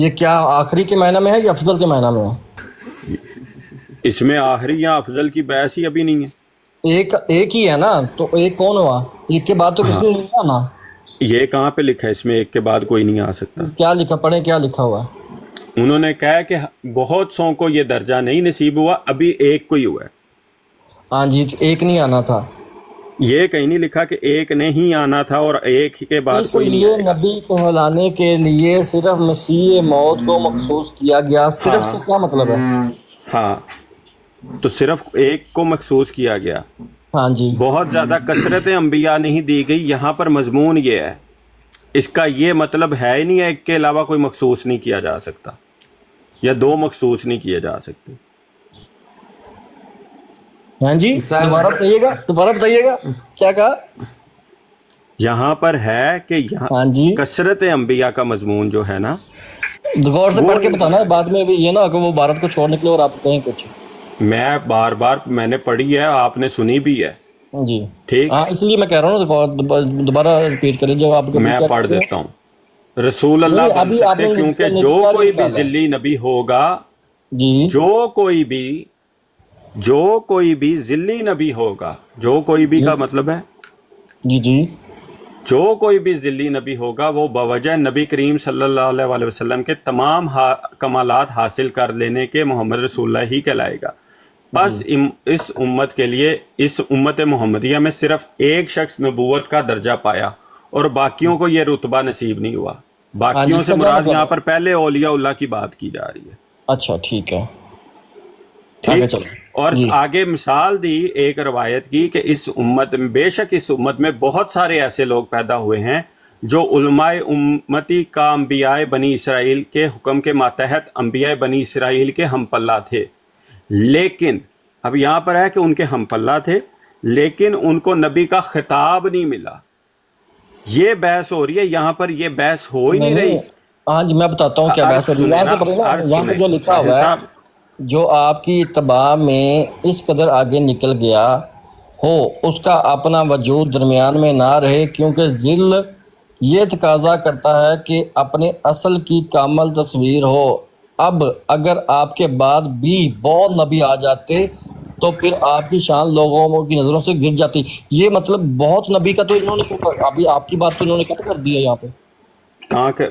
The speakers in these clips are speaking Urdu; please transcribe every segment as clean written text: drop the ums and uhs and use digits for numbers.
یہ کیا آخری کے معنی میں ہے یا افضل کے معنی میں ہے؟ اس میں آخری یا افضل کی بحث ہی ابھی نہیں ہے، ایک ہی ہے نا، تو ایک کون ہوا؟ ایک کے بعد تو کس ہاں نے نہیں آنا؟ یہ کہاں پہ لکھا ہے اس میں ایک کے بعد کوئی نہیں آ سکتا؟ کیا لکھا پڑھیں، کیا لکھا ہوا ہے؟ انہوں نے کہا کہ بہت سو کو یہ درجہ نہیں نصیب ہوا، ابھی ایک کو ہی ہوا ہے۔ ہاں جی، ایک نہیں آنا تھا، یہ کہیں نہیں لکھا کہ ایک نہیں آنا تھا اور ایک کے بعد اس کوئی نہیں لیے آئے گا۔ نبی کہلانے کے لیے صرف مسیح موت کو مخصوص کیا گیا۔ صرف ہاں سے کیا مطلب ہے؟ ہاں، تو صرف ایک کو مخصوص کیا گیا، ہاں جی، بہت زیادہ کثرت انبیاء نہیں دی گئی۔ یہاں پر مضمون یہ ہے، اس کا یہ مطلب ہے ہی نہیں ہے ایک کے علاوہ کوئی مخصوص نہیں کیا جا سکتا یا دو مخصوص نہیں کیے جا سکتے۔ ہاں جی، دوبارہ بتائیے گا کیا کہا؟ یہاں پر ہے کہ یہاں ہاں جی، کثرت انبیاء کا مضمون جو ہے نا، غور سے وہ پڑھ کے بتانا ہے، بعد میں بھی یہ نہ ہو کہ وہ بھارت کو چھوڑ نکلے اور آپ کہیں کچھ۔ میں بار بار میں نے پڑھی ہے، آپ نے سنی بھی ہے، جی ٹھیک؟ ہاں، اس لیے میں کہہ رہا ہوں دوبارہ ریپیٹ کریں جو آپ میں کیا پڑھ کہتے ہیں۔ دیتا ہوں۔ رسول اللہ نہیں، بن ابھی آپ سکتے نے کیونکہ جو نتیجہ کوئی بھی نکالا ہے۔ ذلی نبی ہوگا، جی جو کوئی بھی ذلی نبی ہوگا، جو کوئی بھی جی کا مطلب ہے جی جی جو کوئی بھی ذلی نبی ہوگا وہ بوجہ نبی کریم صلی اللہ علیہ وسلم کے تمام کمالات حاصل کر لینے کے محمد رسول اللہ ہی کہلائے گا۔ بس اس امت کے لیے، اس امت محمدیہ میں صرف ایک شخص نبوت کا درجہ پایا اور باقیوں کو یہ رتبہ نصیب نہیں ہوا۔ ہاں جی، باقیوں اس سے کا کیا مراد مطلب یہاں ہے؟ پر پہلے اولیاء اللہ کی بات کی جا رہی ہے، اچھا ٹھیک ہے، آگے ٹھیک؟ چلیں۔ اور جی آگے مثال دی ایک روایت کی کہ اس امت میں، بے شک اس امت میں بہت سارے ایسے لوگ پیدا ہوئے ہیں جو علماء امتی کا انبیاء بنی اسرائیل کے حکم کے ماتحت انبیاء بنی اسرائیل کے ہم پلہ تھے، لیکن اب یہاں پر ہے کہ ان کے ہم پلہ تھے لیکن ان کو نبی کا خطاب نہیں ملا۔ یہ بحث ہو رہی ہے، یہاں پر یہ بحث ہو ہی نہیں رہی۔ نہیں، ہاں جی میں بتاتا ہوں کیا بحث ہو عرض رہی ہے۔ سنیں یہاں نا، سے پڑھیں نا، عرض یہاں پہ سنیں جو لکھا ساحل ہوا ہے، صاحب۔ جو آپ کی اتباع میں اس قدر آگے نکل گیا ہو اس کا اپنا وجود درمیان میں نہ رہے، کیونکہ ذل یہ تقاضا کرتا ہے کہ اپنے اصل کی کامل تصویر ہو۔ اب اگر آپ کے بعد بھی بہت نبی آ جاتے تو پھر آپ کی شان لوگوں کی نظروں سے گر جاتی۔ یہ مطلب بہت نبی کا تو انہوں نے ابھی آپ کی بات تو انہوں نے کیا کر دیا یہاں پہ؟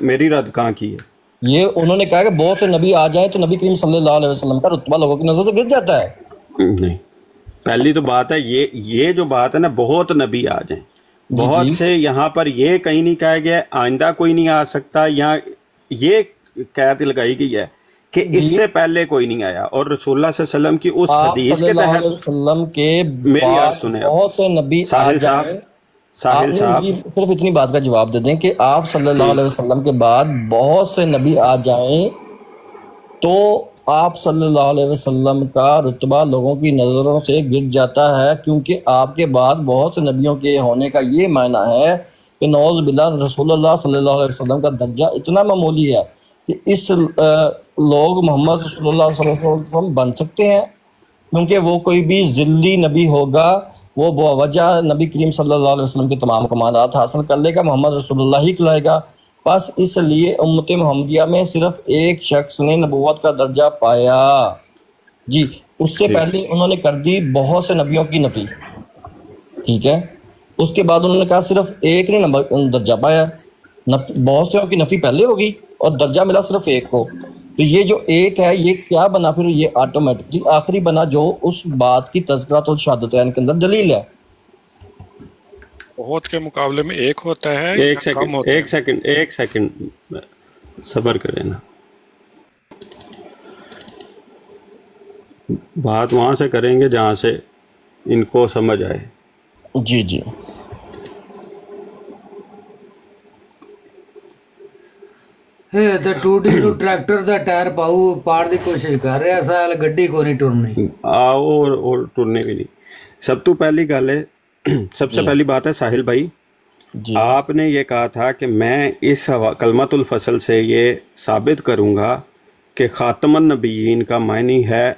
میری رد کہاں کی ہے؟ یہ انہوں نے کہا کہ بہت سے نبی آ جائیں تو نبی کریم صلی اللہ علیہ وسلم کا رتبہ لوگوں کی نظر سے گر جاتا ہے۔ نہیں، پہلی تو بات ہے یہ جو بات ہے نا، بہت نبی آ جائیں، جی بہت جی سے یہاں پر یہ کہیں نہیں کہا گیا آئندہ کوئی نہیں آ سکتا، یہاں یہ قید لگائی گئی ہے کہ اس جی، سے پہلے کوئی نہیں آیا، اور رسول اللہ صلی اللہ علیہ وسلم کی اس آپ حدیث صلی کے اللہ علیہ تحت۔ وسلم کے میری عرض بعد سنیں اب، بہت سے نبی آ ساحل صاحب، جائیں۔ آپ ساحل نے صاحب جی صرف اتنی بات کا جواب دے دیں کہ آپ صلی اللہ جی، علیہ وسلم کے بعد بہت سے نبی آ جائیں تو آپ صلی اللہ علیہ وسلم کا رتبہ لوگوں کی نظروں سے گر جاتا ہے، کیونکہ آپ کے بعد بہت سے نبیوں کے ہونے کا یہ معنی ہے کہ نعوذ باللہ رسول اللہ صلی اللہ علیہ وسلم کا درجہ اتنا معمولی ہے کہ اس لوگ محمد رسول اللہ صلی اللہ علیہ وسلم بن سکتے ہیں، کیونکہ وہ کوئی بھی ذلی نبی ہوگا وہ بوجہ نبی کریم صلی اللہ علیہ وسلم کے تمام کمالات حاصل کر لے گا، محمد رسول اللہ ہی کہلائے گا۔ بس اس لیے امت محمدیہ میں صرف ایک شخص نے نبوت کا درجہ پایا۔ جی، اس سے ٹھیک، پہلے انہوں نے کر دی بہت سے نبیوں کی نفی، ٹھیک ہے؟ اس کے بعد انہوں نے کہا صرف ایک نے درجہ پایا، بہت سے کی نفی پہلے ہوگی اور درجہ ملا صرف ایک کو۔ تو یہ جو ایک ہے یہ کیا بنا؟ پھر یہ آٹومیٹکلی آخری بنا جو اس بات کی تذکرۃ الشہادتین کے اندر دلیل ہے۔ بہت کے مقابلے میں ایک ہوتا ہے یا ایک کم سیکنڈ ہوتے ایک ہیں؟ سیکنڈ ایک سیکنڈ صبر کریں نا، بات وہاں سے کریں گے جہاں سے ان کو سمجھ آئے۔ جی جی تے ٹوٹی نو ٹریکٹر دا ٹائر پاڑ دی کوشش کر رہا سال گڈی کو نہیں ٹرنی۔ آؤ اور ٹرنے بھی نہیں۔ سب تو پہلی گل ہے، سب سے جی پہلی بات ہے ساحل بھائی، جی آپ نے یہ کہا تھا کہ میں اس کلمۃ الفصل سے یہ ثابت کروں گا کہ خاتم النبیین کا معنی ہے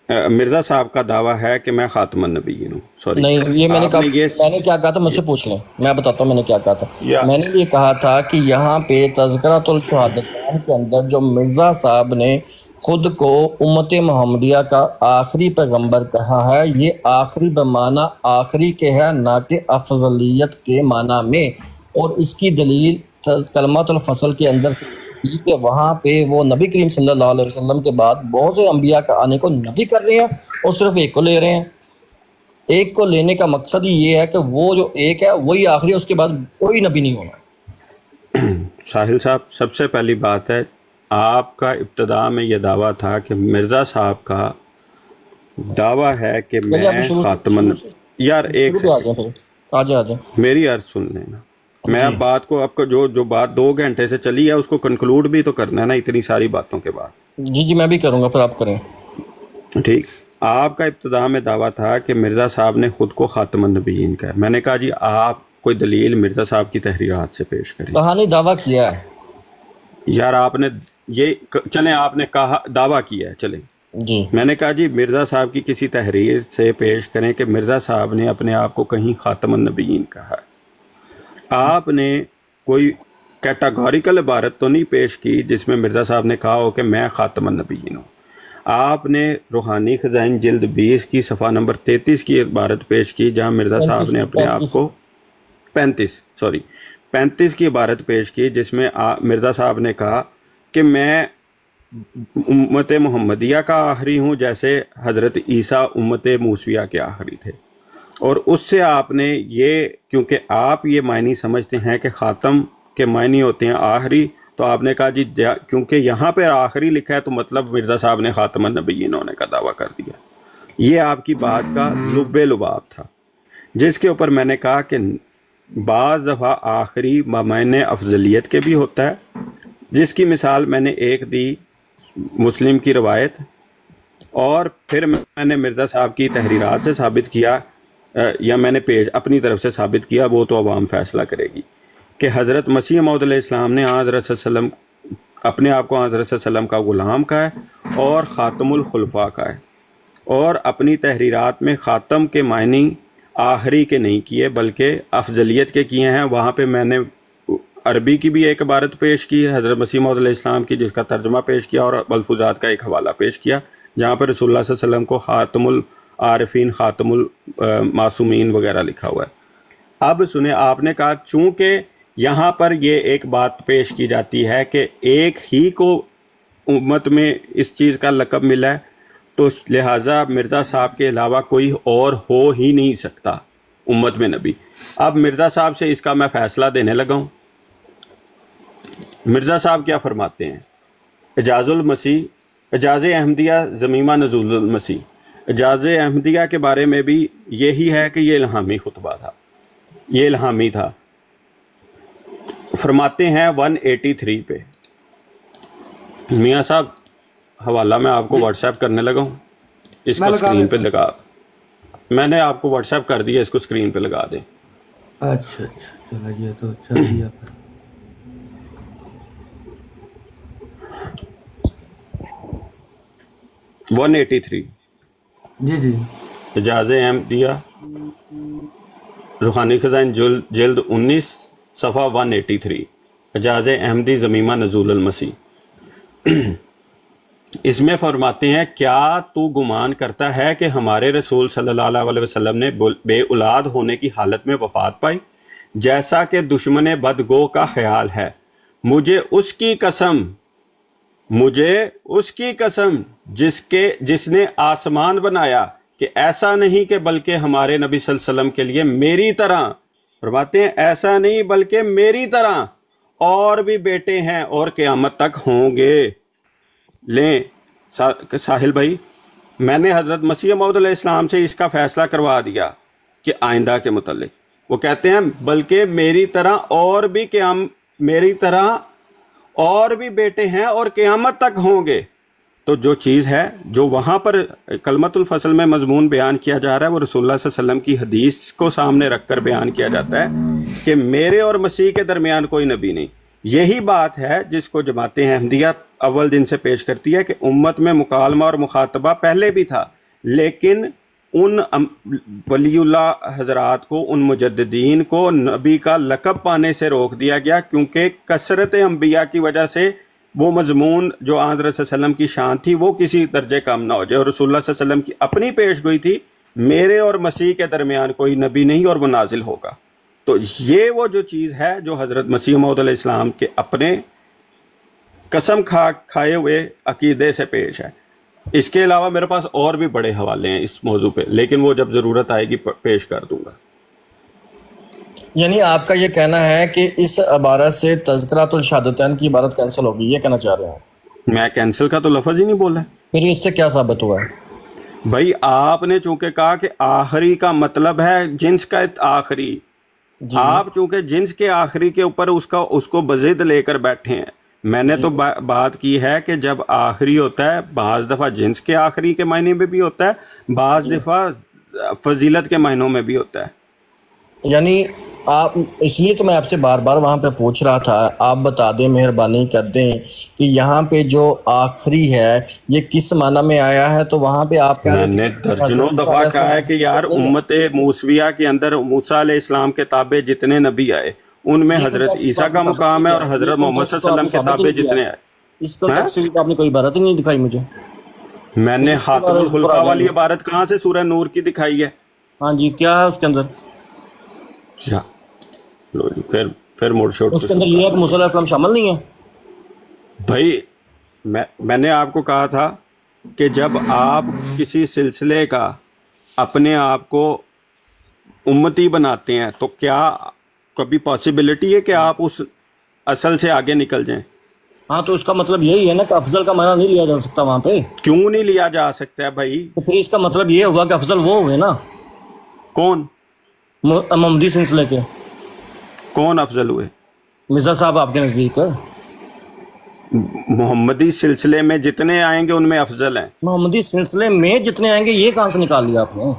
مرزا صاحب کا دعویٰ ہے کہ میں خاتم النبیین ہوں. سوری نہیں، یہ میں نے آپ کہا، نے یہ میں نے کیا کہا تھا، مجھ سے پوچھ لیں، میں بتاتا ہوں میں نے کیا کہا تھا. یا میں نے یہ کہا تھا کہ یہاں پہ تذکرۃ الشہادتین کے اندر جو مرزا صاحب نے خود کو امت محمدیہ کا آخری پیغمبر کہا ہے، یہ آخری بمعنی آخری کے ہے، نہ کہ افضلیت کے معنی میں. اور اس کی دلیل کلمۃ الفصل کے اندر کہ وہاں پہ وہ نبی کریم صلی اللہ علیہ وسلم کے بعد بہت سے انبیاء کا آنے کو نفی کر رہے ہیں اور صرف ایک کو لے رہے ہیں. ایک کو لینے کا مقصد ہی یہ ہے کہ وہ جو ایک ہے وہی آخری ہے، اس کے بعد کوئی نبی نہیں ہونا. ساحل صاحب، سب سے پہلی بات ہے، آپ کا ابتدا میں یہ دعویٰ تھا کہ مرزا صاحب کا دعویٰ ہے کہ میں خاتم یار ایک آجائیں میری عرض سن لینا. میں اب بات کو آپ کو جو بات 2 گھنٹے سے چلی ہے اس کو کنکلوڈ بھی تو کرنا ہے نا اتنی ساری باتوں کے بعد. جی میں بھی کروں گا، پھر آپ کریں. ٹھیک. آپ کا ابتدا میں دعویٰ تھا کہ مرزا صاحب نے خود کو خاتم النبیین کہا. میں نے کہا جی آپ کوئی دلیل مرزا صاحب کی تحریرات سے پیش کریں. کہانی دعویٰ کیا ہے یار آپ نے یہ چلیں، آپ نے کہا دعویٰ کیا ہے، چلیں. جی میں نے کہا جی مرزا صاحب کی کسی تحریر سے پیش کریں کہ مرزا صاحب نے اپنے آپ کو کہیں خاتم النبیین کہا ہے. آپ نے کوئی کیٹاگوریکل عبارت تو نہیں پیش کی جس میں مرزا صاحب نے کہا ہو کہ میں خاتم النبیین ہوں. آپ نے روحانی خزائن جلد 20 کی صفحہ نمبر 33 کی عبارت پیش کی جہاں مرزا صاحب نے اپنے آپ کو 35 کی عبارت پیش کی جس میں مرزا صاحب نے کہا کہ میں امت محمدیہ کا آخری ہوں جیسے حضرت عیسیٰ امت موسویہ کے آخری تھے. اور اس سے آپ نے یہ، کیونکہ آپ یہ معنی سمجھتے ہیں کہ خاتم کے معنی ہوتے ہیں آخری، تو آپ نے کہا جی کیونکہ یہاں پہ آخری لکھا ہے تو مطلب مرزا صاحب نے خاتم النبیین ہونے کا دعویٰ کر دیا. یہ آپ کی بات کا لب لباب تھا، جس کے اوپر میں نے کہا کہ بعض دفعہ آخری معنی افضلیت کے بھی ہوتا ہے، جس کی مثال میں نے ایک دی مسلم کی روایت، اور پھر میں نے مرزا صاحب کی تحریرات سے ثابت کیا یا میں نے اپنی طرف سے ثابت کیا، وہ تو عوام فیصلہ کرے گی، کہ حضرت مسیح موعود علیہ السلام نے حضرت صلی اللہ علیہ وسلم اپنے آپ کو حضرت صلی اللہ علیہ وسلم کا غلام کہا ہے اور خاتم الخلفاء کا ہے، اور اپنی تحریرات میں خاتم کے معنی آخری کے نہیں کیے بلکہ افضلیت کے کیے ہیں. وہاں پہ میں نے عربی کی بھی ایک عبارت پیش کی حضرت مسیح موعود علیہ السلام کی جس کا ترجمہ پیش کیا، اور ملفوظات کا ایک حوالہ پیش کیا جہاں پر رسول اللہ صلی اللہ علیہ وسلم کو خاتم العارفین، خاتم المعصومین وغیرہ لکھا ہوا ہے. اب سنیں، آپ نے کہا چونکہ یہاں پر یہ ایک بات پیش کی جاتی ہے کہ ایک ہی کو امت میں اس چیز کا لقب ملا ہے تو لہٰذا مرزا صاحب کے علاوہ کوئی اور ہو ہی نہیں سکتا امت میں نبی. اب مرزا صاحب سے اس کا میں فیصلہ دینے لگا ہوں. مرزا صاحب کیا فرماتے ہیں؟ اعجاز المسیح، اعجاز احمدیہ ضمیمہ نزول المسیح. اعجاز احمدیہ کے بارے میں بھی یہی ہے کہ یہ الہامی خطبہ تھا، یہ الہامی تھا. فرماتے ہیں 183 پہ، میاں صاحب حوالہ میں آپ کو واٹس ایپ کرنے لگا ہوں، اس کو اسکرین پہ لگا، میں نے آپ کو واٹس ایپ کر دیا، اس کو اسکرین پہ لگا دیں. اچھا چلا یہ تو چل دیا. 183 جی اعجاز احمدیہ روحانی خزائن جلد 19 صفحہ 183، اعجاز احمدی ضمیمہ نزول المسیح. اس میں فرماتے ہیں کیا تو گمان کرتا ہے کہ ہمارے رسول صلی اللہ علیہ وسلم نے بے اولاد ہونے کی حالت میں وفات پائی جیسا کہ دشمن بدگو کا خیال ہے؟ مجھے اس کی قسم جس نے آسمان بنایا کہ ایسا نہیں کہ بلکہ ہمارے نبی صلی اللہ علیہ وسلم کے لیے میری طرح، فرماتے ہیں ایسا نہیں بلکہ میری طرح اور بھی بیٹے ہیں اور قیامت تک ہوں گے. لیں ساحل بھائی، میں نے حضرت مسیح موعود علیہ السلام سے اس کا فیصلہ کروا دیا کہ آئندہ کے متعلق وہ کہتے ہیں بلکہ میری طرح اور بھی بیٹے ہیں اور قیامت تک ہوں گے. تو جو چیز ہے جو وہاں پر کلمۃ الفصل میں مضمون بیان کیا جا رہا ہے وہ رسول اللہ صلی اللہ علیہ وسلم کی حدیث کو سامنے رکھ کر بیان کیا جاتا ہے کہ میرے اور مسیح کے درمیان کوئی نبی نہیں. یہی بات ہے جس کو جماعت احمدیہ اول دن سے پیش کرتی ہے کہ امت میں مکالمہ اور مخاطبہ پہلے بھی تھا لیکن ان ولی اللہ حضرات کو، ان مجددین کو نبی کا لقب پانے سے روک دیا گیا، کیونکہ کثرت انبیاء کی وجہ سے وہ مضمون جو آن حضرت صلی اللہ علیہ وسلم کی شان تھی وہ کسی درجے کم نہ ہو جائے۔ اور رسول اللہ صلی اللہ علیہ وسلم کی اپنی پیش گوئی تھی، میرے اور مسیح کے درمیان کوئی نبی نہیں اور وہ نازل ہوگا۔ تو یہ وہ جو چیز ہے جو حضرت مسیح موعود علیہ السلام کے اپنے قسم کھائے ہوئے عقیدے سے پیش ہے۔ اس کے علاوہ میرے پاس اور بھی بڑے حوالے ہیں اس موضوع پہ، لیکن وہ جب ضرورت آئے گی پیش کر دوں گا۔ یعنی آپ کا یہ کہنا ہے کہ اس عبارت سے تذکرۃ الشہادتین کی عبارت کینسل ہوگی، یہ کہنا چاہ رہے ہیں؟ میں کینسل کا تو لفظ ہی نہیں بولا۔ پھر اس سے کیا ثابت ہوا ہے؟ بھائی آپ نے چونکہ کہا کہ آخری کا مطلب ہے جنس کا آخری، آپ چونکہ جنس کے آخری کے اوپر اس کو بضد لے کر بیٹھے ہیں۔ میں نے تو بات کی ہے کہ جب آخری ہوتا ہے بعض دفعہ جنس کے آخری کے معنی میں بھی ہوتا ہے، بعض دفعہ فضیلت کے معنوں میں بھی ہوتا ہے۔ یعنی آپ، اس لیے تو میں آپ سے بار بار وہاں پہ پوچھ رہا تھا، آپ بتا دیں، مہربانی کر دیں کہ یہاں پہ جو آخری ہے یہ کس معنی میں آیا ہے۔ تو وہاں پہ آپ میں نے درجنوں دفعہ کہا ہے کہ یار امت موسویہ کے اندر موسیٰ علیہ السلام کے تابع جتنے نبی آئے ان میں حضرت عیسیٰ کا مقام ہے، اور حضرت محمد صلی اللہ علیہ وسلم کے تابع جتنے آئے۔ اس کانٹیکسٹ سے آپ نے کوئی عبارت ہی نہیں دکھائی مجھے۔ میں نے خاتم الخلفاء والی عبارت کہاں سے سورہ نور کی دکھائی ہے؟ ہاں جی، کیا ہے اس کے اندر؟ لو جی، پھر موڑ شوٹ اس کے اندر یہ ہے کہ موسیٰ علیہ السلام شامل نہیں ہے؟ بھائی میں نے آپ کو کہا تھا کہ جب آپ کسی سلسلے کا اپنے آپ کو امتی بناتے ہیں تو کیا کبھی پاسبلٹی ہے کہ آپ اس اصل سے آگے نکل جائیں؟ ہاں، تو اس کا مطلب یہی ہے نا کہ افضل کا معنی نہیں لیا جا سکتا وہاں پہ۔ کیوں نہیں لیا جا سکتا ہے بھائی؟ تو پھر اس کا مطلب یہ ہوا کہ افضل وہ ہوئے نا، کون محمدی سلسلے کے؟ کون افضل ہوئے؟ مرزا صاحب آپ کے نزدیک؟ محمدی سلسلے میں جتنے آئیں گے ان میں افضل ہیں۔ محمدی سلسلے میں جتنے آئیں گے یہ کہاں سے نکال لیا آپ نے؟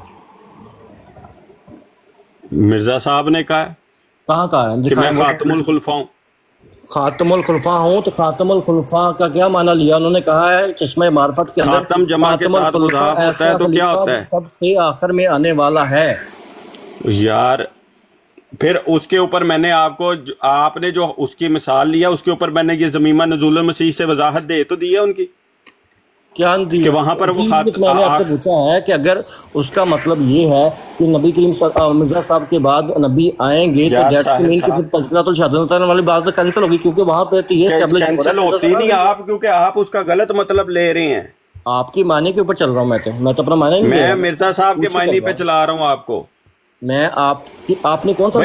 مرزا صاحب نے کہا ہے کہاں کہا ہے؟ کہ میں خاتم الخلفاء ہوں۔ خاتم الخلفاء ہوں تو خاتم الخلفاء کا کیا معنی لیا انہوں نے؟ کہا ہے چشمہ معرفت کے اندر خاتم جمع کے ساتھ مضاف ہوتا ہے تو کیا ہوتا ہے؟ سب سے آخر میں آنے والا ہے۔ یار پھر اس کے اوپر میں نے آپ نے جو اس کی مثال لیا اس کے اوپر میں نے یہ ضمیمہ نزول المسیح سے وضاحت دے تو دی ہے ان کی، کیا دی؟ کہ وہاں پر وہ میں نے آپ سے پوچھا ہے کہ اگر اس کا مطلب یہ ہے کہ نبی کریم مرزا صاحب کے بعد نبی آئیں گے تو دیٹ مین کہ پھر تذکرۃ الشہادتین والی بات کینسل ہوگی، کیونکہ وہاں پہ تو یہ اسٹیبلش کینسل ہوتی نہیں آپ، کیونکہ آپ اس کا غلط مطلب لے رہے ہیں۔ آپ کی معنی کے اوپر چل رہا ہوں میں تو اپنا معنی نہیں، میں مرزا صاحب کے معنی پہ چلا رہا ہوں آپ کو۔ میں آپ نے کون سا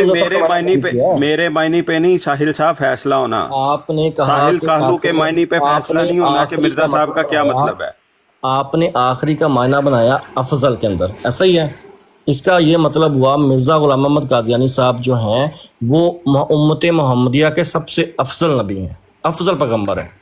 میرے معنی پہ نہیں، ساحل صاحب فیصلہ ہونا۔ آپ نے کہا ساحل کاہلو کے معنی پہ فیصلہ نہیں ہونا کہ مرزا صاحب کا کیا مطلب ہے۔ آپ نے آخری کا معنی بنایا افضل کے اندر، ایسا ہی ہے؟ اس کا یہ مطلب ہوا مرزا غلام محمد قادیانی صاحب جو ہیں وہ امت محمدیہ کے سب سے افضل نبی ہیں، افضل پیغمبر ہیں،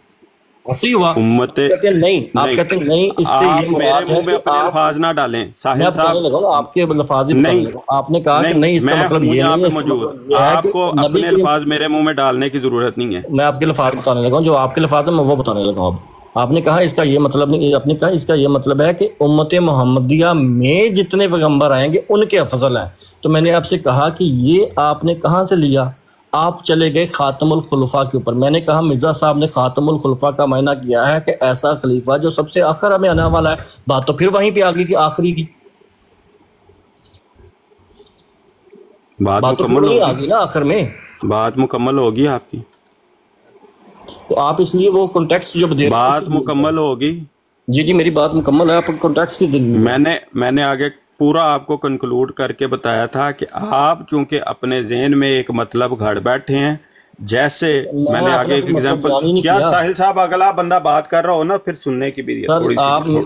ایسا ہی ہوا؟ کہتے ہیں نہیں، آپ کہتے ہیں نہیں، اس سے یہ مراد ہے کہ آپ الفاظ نہ ڈالیں ساحل میں صاحب، بتانے لگا آپ کے الفاظ ہی بتانے لگا۔ آپ نے کہا کہ نہیں، اس کا مطلب یہ نہیں ہے، اس کا مطلب یہ ہے آپ کو اپنے الفاظ میرے منہ میں ڈالنے کی ضرورت نہیں ہے۔ میں آپ کے الفاظ بتانے لگا ہوں، جو آپ کے الفاظ ہیں میں وہ بتانے لگا ہوں۔ آپ نے کہا اس کا یہ مطلب نہیں، آپ نے کہا اس کا یہ مطلب ہے کہ امت محمدیہ میں جتنے پیغمبر آئیں گے ان کے افضل ہیں۔ تو میں نے آپ سے کہا کہ یہ آپ نے کہاں سے لیا؟ آپ چلے گئے خاتم الخلفاء کے اوپر۔ میں نے کہا مرزا صاحب نے خاتم الخلفاء کا معنی کیا ہے کہ ایسا خلیفہ جو سب سے آخر میں آنے والا ہے، بات تو پھر وہیں پہ آ گئی کہ آخری کی بات تو پھر آ گئی نا آخر میں، بات مکمل ہوگی آپ کی، تو آپ اس لیے وہ کانٹیکسٹ جو دے رہے ہیں بات مکمل ہوگی۔ جی میری بات مکمل ہے، آپ کانٹیکسٹ کی دل میں نے آگے پورا آپ کو کنکلوڈ کر کے بتایا تھا کہ آپ چونکہ اپنے ذہن میں ایک مطلب گھڑ بیٹھے ہیں، جیسے میں نے آگے ایک ایگزامپل کیا۔ ساحل صاحب اگلا بندہ بات کر رہا ہو نا، پھر سننے کی بھی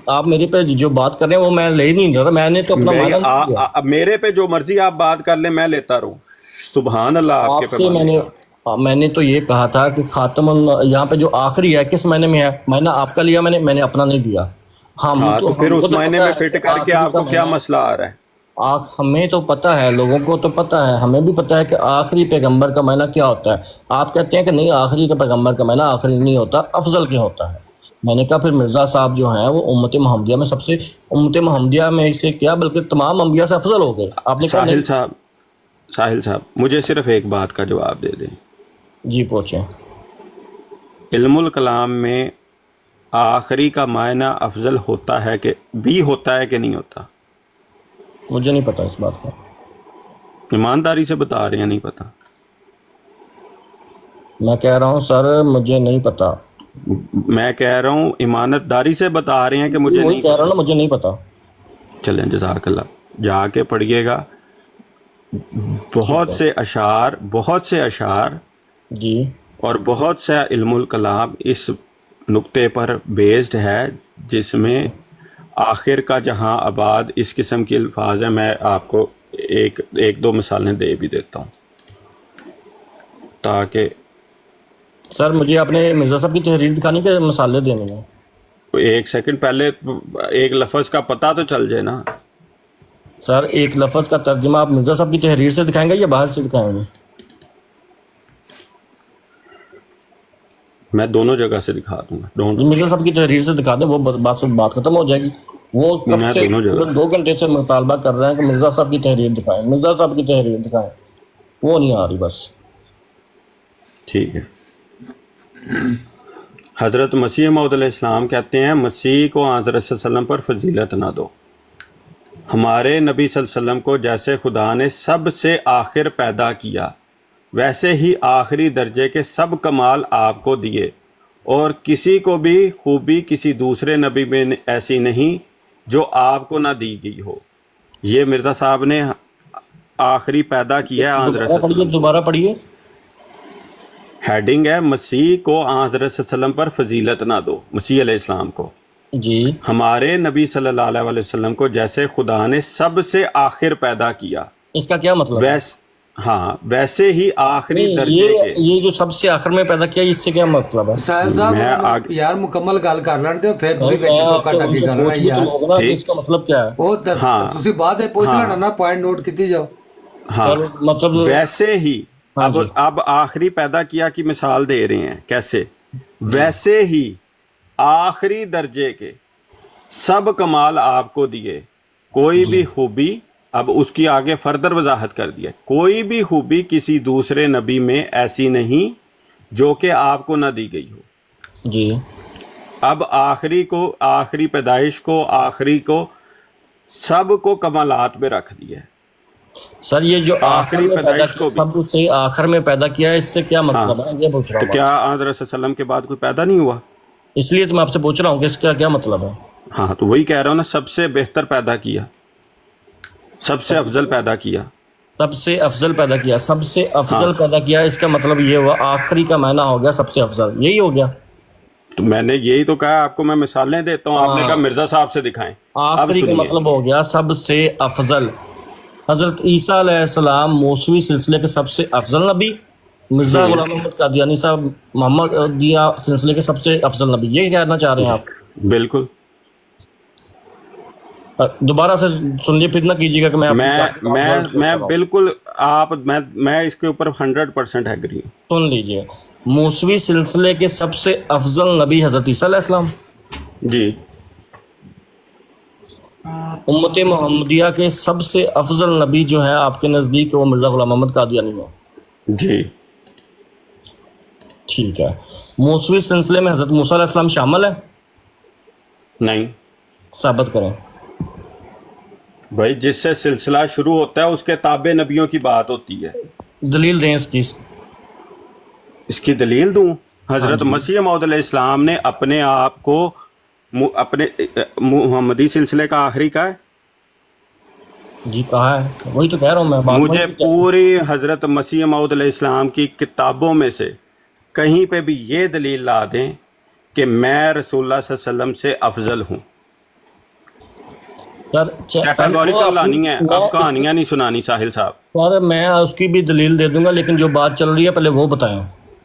آپ میرے پہ جو بات کر رہے ہیں وہ میں لے نہیں رہا، میں نے تو اپنا میرے پہ جو مرضی آپ بات کر لیں میں لیتا رہوں۔ سبحان اللہ۔ آپ کے میں نے تو یہ کہا تھا کہ خاتم یہاں پہ جو آخری ہے کس معنی میں ہے؟ میں نے آپ کا لیا، میں نے اپنا نہیں لیا۔ ہاں تو پھر اس معنی میں فٹ کر کے آپ کو کیا مسئلہ آ رہا ہے؟ ہمیں تو پتہ ہے، لوگوں کو تو پتہ ہے، ہمیں بھی پتہ ہے کہ آخری پیغمبر کا معنی کیا ہوتا ہے۔ آپ کہتے ہیں کہ نہیں، آخری کا پیغمبر کا معنی آخری نہیں ہوتا، افضل کے ہوتا ہے۔ میں نے کہا پھر مرزا صاحب جو ہیں وہ امت محمدیہ میں سب سے، امت محمدیہ میں سے کیا بلکہ تمام انبیاء سے افضل ہو گئے. آپ نے کہا نہیں. ساحل صاحب مجھے صرف ایک بات کا جواب دے دیں. جی پوچھیں. علم الکلام میں آخری کا معنی افضل ہوتا ہے کہ بھی ہوتا ہے کہ نہیں ہوتا؟ مجھے نہیں پتا اس بات کا. ایمانداری سے بتا رہے ہیں نہیں پتا؟ میں کہہ رہا ہوں سر مجھے نہیں پتا. میں کہہ رہا ہوں ایمانت داری سے بتا رہے ہیں کہ مجھے وہی نہیں کہہ رہا ہوں نا، مجھے نہیں پتا. چلیں جزاک اللہ، جا کے پڑھیے گا. بہت سے اشعار جی اور بہت سا علم الکلام اس نقطے پر بیسڈ ہے، جس میں آخر کا جہاں آباد اس قسم کے الفاظ ہیں. میں آپ کو ایک دو مثالیں دے بھی دیتا ہوں تاکہ سر مجھے اپنے مرزا صاحب کی تحریر دکھانی کہ مثالیں دینے ہیں. ایک سیکنڈ پہلے ایک لفظ کا پتہ تو چل جائے نا. سر ایک لفظ کا ترجمہ آپ مرزا صاحب کی تحریر سے دکھائیں گے یا باہر سے دکھائیں گے؟ میں دونوں جگہ سے دکھا دوں گا. مرزا صاحب کی تحریر سے دکھا دیں، وہ بات ختم ہو جائے گی. وہ کب سے 2 گھنٹے سے مطالبہ کر رہے ہیں کہ مرزا صاحب کی تحریر دکھائیں، مرزا صاحب کی تحریر دکھائیں. وہ نہیں آ رہی بس. ٹھیک ہے. حضرت مسیح موعود علیہ السلام کہتے ہیں مسیح کو حضرت صلی اللہ علیہ وسلم پر فضیلت نہ دو. ہمارے نبی صلی اللہ علیہ وسلم کو جیسے خدا نے سب سے آخر پیدا کیا ویسے ہی آخری درجے کے سب کمال آپ کو دیے، اور کسی کو بھی خوبی کسی دوسرے نبی میں ایسی نہیں جو آپ کو نہ دی گئی ہو. یہ مرزا صاحب نے آخری پیدا کیا ہے حضرت صلی اللہ علیہ وسلم. دوبارہ پڑھیے. ہیڈنگ ہے مسیح کو حضرت صلی اللہ علیہ وسلم پر فضیلت نہ دو. مسیح علیہ السلام کو جی ہمارے نبی صلی اللہ علیہ وسلم کو جیسے خدا نے سب سے آخر پیدا کیا. اس کا کیا مطلب ہے؟ ہاں ویسے ہی آخری درجے کے. یہ جو سب سے آخر میں پیدا کیا اس سے کیا مطلب ہے؟ ساحل صاحب یار مکمل گل کر لیں تے پھر تسی بیٹھے تو کٹا کی کر رہے یار. اس کا مطلب کیا ہے؟ او تسی بعد پوچھ لینا نا، پوائنٹ نوٹ کیتی جاؤ. ہاں مطلب ویسے ہی اب آخری پیدا کیا کی مثال دے رہے ہیں. کیسے؟ ویسے ہی آخری درجے کے سب کمال آپ کو دیے، کوئی بھی خوبی، اب اس کی آگے فردر وضاحت کر دیا، کوئی بھی خوبی کسی دوسرے نبی میں ایسی نہیں جو کہ آپ کو نہ دی گئی ہو. جی اب آخری پیدائش کو، آخری کو، سب کو کمالات میں رکھ دیا. سر یہ جو آخری پیدائش کو سب سے آخر میں پیدا کیا ہے اس سے کیا مطلب ہے؟ یہ پوچھ رہا تو ہوں. کیا حضرت صلی اللہ علیہ وسلم کے بعد کوئی پیدا نہیں ہوا؟ اس لیے تو میں آپ سے پوچھ رہا ہوں کہ اس کا کیا مطلب ہے. ہاں تو وہی کہہ رہا ہوں نا، سب سے بہتر پیدا کیا، سب سے افضل پیدا کیا. سب سے افضل پیدا کیا، سب سے افضل پیدا کیا، اس کا مطلب یہ ہوا آخری کا معنی ہو گیا سب سے افضل، یہی ہو گیا. تو میں نے یہی تو کہا آپ کو، میں مثالیں دیتا ہوں. آپ نے کہا مرزا صاحب سے دکھائیں. آخری کا مطلب ہو گیا سب سے افضل. حضرت عیسیٰ علیہ السلام موسوی سلسلے کے سب سے افضل نبی، مرزا غلام محمد قادیانی صاحب محمدیہ سلسلے کے سب سے افضل نبی، یہ کہنا چاہ رہے ہیں آپ؟ بالکل. دوبارہ سے سن لیے، پھر نہ کیجیے گا کہ میں بالکل میں اس کے اوپر 100% ایگری ہوں. سن لیجیے، موسوی سلسلے کے سب سے افضل نبی حضرت عیسیٰ علیہ السلام جی. امت محمدیہ کے سب سے افضل نبی جو ہیں آپ کے نزدیک وہ مرزا غلام محمد قادیانی ہیں. جی ٹھیک ہے. موسوی سلسلے میں حضرت موسیٰ علیہ السلام شامل ہے؟ نہیں. ثابت کریں. بھائی جس سے سلسلہ شروع ہوتا ہے اس کے تابع نبیوں کی بات ہوتی ہے. دلیل دیں اس کی دلیل دوں. حضرت مسیح موعود علیہ السلام نے اپنے آپ کو اپنے محمدی سلسلے کا آخری کہا ہے. جی کہا ہے، وہی تو کہہ رہا ہوں میں. مجھے پوری حضرت مسیح موعود علیہ السلام کی کتابوں میں سے کہیں پہ بھی یہ دلیل لا دیں کہ میں رسول اللہ صلی اللہ علیہ وسلم سے افضل ہوں. کیٹاگوریکل لانی ہے، اب کہانیاں نہیں سنانی ساحل صاحب. سر میں اس کی بھی دلیل دے دوں گا، لیکن جو بات چل رہی ہے پہلے وہ بتائیں.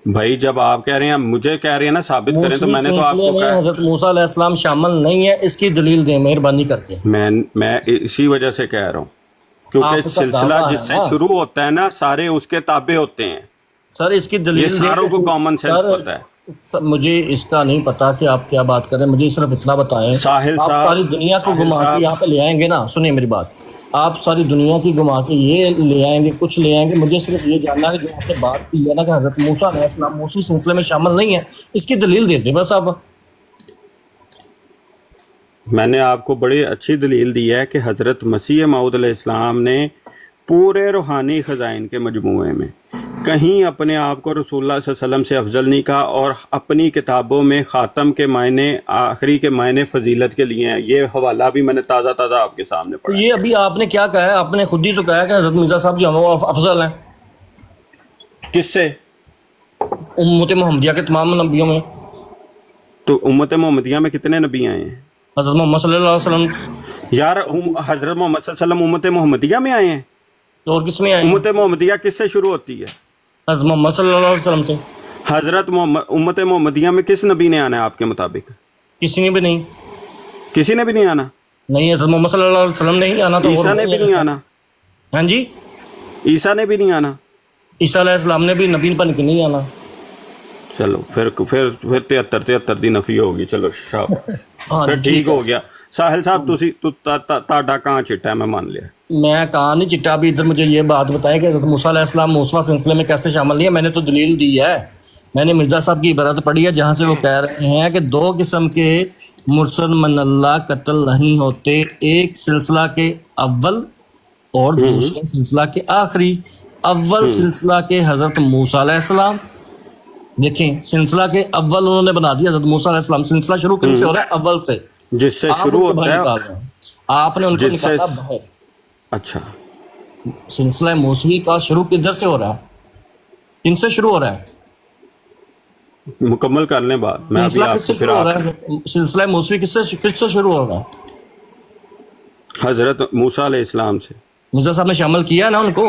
بھائی جب آپ کہہ رہے ہیں، مجھے کہہ رہے ہیں نا ثابت کریں، تو میں نے تو آپ کو کہا حضرت موسیٰ علیہ السلام شامل نہیں ہے، اس کی دلیل دیں مہربانی کر کے. میں اسی وجہ سے کہہ رہا ہوں کیونکہ سلسلہ جس سے شروع ہوتا ہے نا، سارے اس کے تابع ہوتے ہیں. سر اس کی دلیل یہ ساروں کو کامن سینس پتہ ہے. مجھے اس کا نہیں پتا کہ آپ کیا بات کر رہے ہیں، مجھے صرف اتنا بتائیں، ساحل آپ صاحب، ساری دنیا کو ساحل گھما کے صاحب، یہاں پہ لے آئیں گے نا، سنیے میری بات، آپ ساری دنیا کی گھما کے یہ لے آئیں گے، کچھ لے آئیں گے، مجھے صرف یہ جاننا ہے کہ جو آپ نے بات کی ہے نا کہ حضرت موسیٰ علیہ السلام موسوی سلسلے میں شامل نہیں ہے، اس کی دلیل دے دیں بس آپ۔ میں نے آپ کو بڑی اچھی دلیل دی ہے کہ حضرت مسیح موعود علیہ السلام نے پورے روحانی خزائن کے مجموعے میں کہیں اپنے آپ کو رسول اللہ صلی اللہ علیہ وسلم سے افضل نہیں کہا، اور اپنی کتابوں میں خاتم کے معنی، آخری کے معنی فضیلت کے لیے ہیں۔ یہ حوالہ بھی میں نے تازہ آپ کے سامنے پڑھا ہے۔ یہ ابھی آپ نے کیا کہا ہے؟ آپ نے خود ہی تو کہا ہے کہ حضرت مرزا صاحب جو ہیں وہ افضل ہیں کس سے؟ امت محمدیہ کے تمام نبیوں میں۔ تو امت محمدیہ میں کتنے نبی آئے ہیں؟ حضرت محمد صلی اللہ علیہ وسلم یار حضرت محمد صلی اللہ علیہ وسلم امت محمدیہ میں آئے ہیں؟ تو اور کس میں آئے ہیں؟ امت محمدیہ کس سے شروع ہوتی ہے؟ حضرت محمد صلی اللہ علیہ وسلم سے۔ حضرت امت محمدیہ میں کس نبی نے آنا ہے آپ کے مطابق؟ کسی نے بھی نہیں، کسی نے بھی نہیں آنا؟ نہیں حضرت محمد صلی اللہ علیہ وسلم نے ہی آنا تو اور عیسیٰ نے بھی نہیں آنا؟ ہاں جی، عیسیٰ نے بھی نہیں آنا؟ عیسیٰ علیہ السلام نے بھی نبی بن کے نہیں آنا۔ چلو پھر 73 دی نفی ہوگی، چلو شاباش، ہاں پھر جی، ٹھیک ہو گیا۔ ساحل صاحب تہاڈا کہاں چٹا ہے، میں مان لیا۔ میں کہاں نہیں چٹا، ابھی ادھر مجھے یہ بات بتائیں کہ حضرت موسیٰ علیہ السلام موسوی سلسلے میں کیسے شامل نہیں ہے؟ میں نے تو دلیل دی ہے، میں نے مرزا صاحب کی عبارت پڑھی ہے جہاں سے وہ کہہ رہے ہیں کہ دو قسم کے مرسل من اللہ قتل نہیں ہوتے، ایک سلسلہ کے اول اور دوسرا سلسلہ کے آخری۔ اول سلسلہ کے حضرت موسیٰ علیہ السلام، دیکھیں سلسلہ کے اول انہوں نے بنا دیا حضرت موسیٰ علیہ السلام۔ سلسلہ شروع کن سے ہو رہا ہے؟ اول سے، جس سے آپ شروع ان کو ہوتا باہر ہے، نکال رہے ہیں، آپ نے ان کو جس سے، نکالا باہر۔ اچھا سلسلہ موسوی کا شروع کدھر سے ہو رہا ہے؟ کن سے شروع ہو رہا ہے؟ مکمل کر لیں بات، میں ابھی سلسلہ آپ کس سے کو پھر شروع ہو رہا ہے؟ سلسلہ موسوی کس سے شروع ہو رہا ہے؟ حضرت موسیٰ علیہ السلام سے۔ مرزا صاحب نے شامل کیا ہے نا ان کو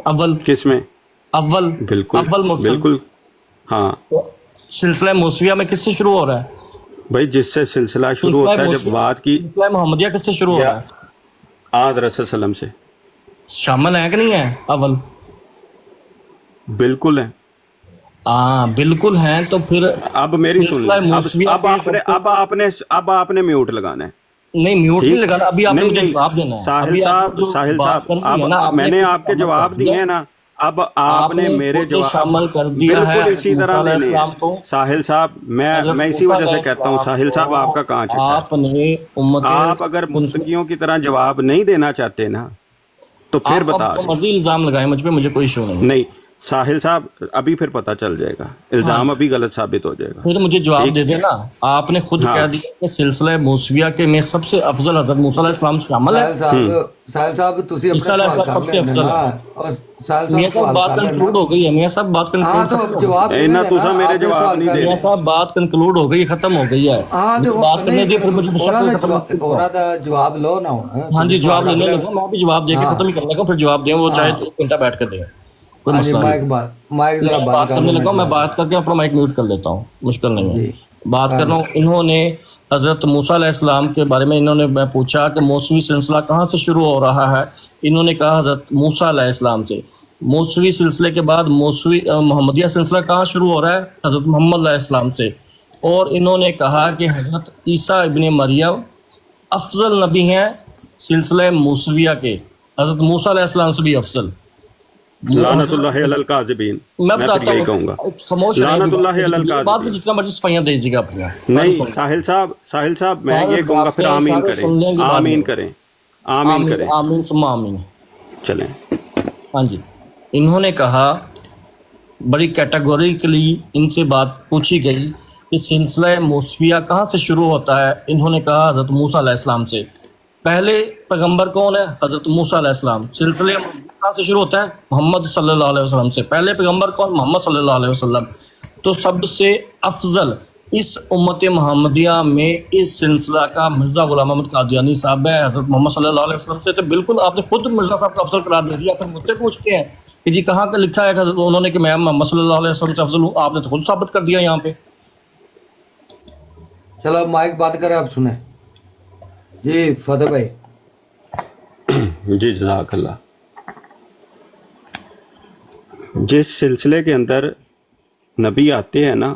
اول، کس میں؟ اول بالکل مرسل۔ بالکل، ہاں سلسلہ موسویہ میں کس سے شروع ہو رہا ہے؟ بھائی، جس سے سلسلہ شروع سلسلہ ہوتا ہے، جب موسویہ، بات کی سلسلہ محمدیہ کس سے شروع ہو رہا ہے؟ حضرت صلی اللہ علیہ وسلم سے شامل ہے کہ نہیں ہے اول؟ بالکل ہے۔ ہاں بالکل ہیں، تو پھر اب میری سن سلسلہ لیں، موسویہ اب آپ نے میوٹ لگانا ہے۔ نہیں میوٹ نہیں لگانا، ابھی آپ نے مجھے نہیں، جواب دینا ہے۔ ساحل ابھی آپ صاحب، کو جو ساحل بات صاحب، کرنی ہے نا، اب میں نے آپ کے جواب دیے ہیں نا، اب آپ نے میرے خود جواب شامل کر دیا ہے بالکل اسی موسیٰ طرح علیہ لینے السلام ہیں۔ کو۔ ساحل صاحب، میں اسی وجہ سے کہتا ہوں، ساحل صاحب آپ کا کہاں چٹا ہے؟ آپ نے امت، آپ اگر متقیوں کی طرح جواب نہیں دینا چاہتے نا تو پھر بتا آپ دیں۔ مرضی الزام لگائیں مجھ پہ، مجھے کوئی ایشو نہیں۔ نہیں ساحل صاحب، ابھی پھر پتہ چل جائے گا، الزام ابھی غلط ثابت ہو جائے گا۔ پھر مجھے جواب دے دینا، آپ نے خود کہہ دیا کہ سلسلہ موسویہ کے میں سب سے افضل حضرت موسیٰ علیہ السلام شامل ہے۔ ساحل صاحب تسی اپنا عیسیٰ علیہ سوال السلام کر سب سے لینا افضل نا، ہے۔ اور ساحل میاں صاحب صاحب سوال بات کر کنکلوڈ لینا۔ ہو گئی ہے، میاں صاحب بات ہاں تو کنکلوڈ، جواب اے نا تسا میرے جواب نہیں دے میاں صاحب بات کنکلوڈ ہو گئی، ختم ہو گئی ہے، ہاں تو بات کرنے دی، پھر مجھے ختم۔ اونا دا جواب لو نا۔ ہاں جی جواب لینے لگا، میں بھی جواب دے کے ختم ہی کرنے لگا، پھر جواب دیں، وہ چاہے 1 گھنٹہ بیٹھ کر دیں، کوئی مسئلہ نہیں۔ مائک ذرا میں بند بات کر کرنے لو۔ لگا، میں بات کر کے اپنا مائک میوٹ کر لیتا ہوں، مشکل نہیں ہے، بات کر رہا ہوں۔ انہوں نے حضرت موسیٰ علیہ السلام کے بارے میں انہوں نے، میں پوچھا کہ موسوی سلسلہ کہاں سے شروع ہو رہا ہے؟ انہوں نے کہا حضرت موسیٰ علیہ السلام سے۔ موسوی سلسلے کے بعد موسوی محمدیہ سلسلہ کہاں شروع ہو رہا ہے؟ حضرت محمد علیہ السلام سے۔ اور انہوں نے کہا کہ حضرت عیسیٰ ابن مریم افضل نبی ہیں سلسلہ موسویہ کے، حضرت موسیٰ علیہ السلام سے بھی افضل۔ لعنت اللہ علی الکاذبین، میں پھر بتاتا یہی کہوں ہوں، گا، خاموش لعنت اللہ علی بعد میں الکاذبین۔ جتنا مرضی صفائیاں دے دیجیے گا اپنی۔ نہیں ساحل صاحب میں یہ کہوں گا، پھر آمین کریں، آمین کریں، آمین کریں، آمین ثم آمین۔ چلیں۔ ہاں جی، انہوں نے کہا، بڑی کیٹیگوریکلی ان سے بات پوچھی گئی کہ سلسلہ موسویہ کہاں سے شروع ہوتا ہے؟ انہوں نے کہا حضرت موسیٰ علیہ السلام سے۔ پہلے پیغمبر کون ہے؟ حضرت موسیٰ علیہ السلام۔ سلسلہ کہاں سے شروع ہوتا ہے؟ محمد صلی اللہ علیہ وسلم سے۔ پہلے پیغمبر کون؟ محمد صلی اللہ علیہ وسلم۔ تو سب سے افضل اس امت محمدیہ میں اس سلسلہ کا مرزا غلام احمد قادیانی صاحب ہے حضرت محمد صلی اللہ علیہ وسلم سے۔ تو بالکل آپ نے خود مرزا صاحب کو افضل قرار دے دیا، پھر مجھ سے پوچھتے ہیں کہ جی کہاں کا لکھا ہے انہوں نے کہ میں محمد صلی اللہ علیہ وسلم سے افضل ہوں؟ آپ نے تو خود ثابت کر دیا یہاں پہ۔ چلو مائک بات کریں، آپ سنیں جی فتح بھائی۔ جی جزاک اللہ۔ جس سلسلے کے اندر نبی آتے ہیں نا،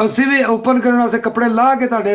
ਅਸੀਂ ਵੀ ਓਪਨ ਕਰਨ ਵਾਸਤੇ ਕੱਪੜੇ ਲਾ ਕੇ ਤੁਹਾਡੇ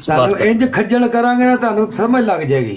ਤੁਹਾਨੂੰ ਇੰਜ ਖੱਜਲ ਕਰਾਂਗੇ ਨਾ ਤੁਹਾਨੂੰ ਸਮਝ ਲੱਗ ਜਾਏਗੀ।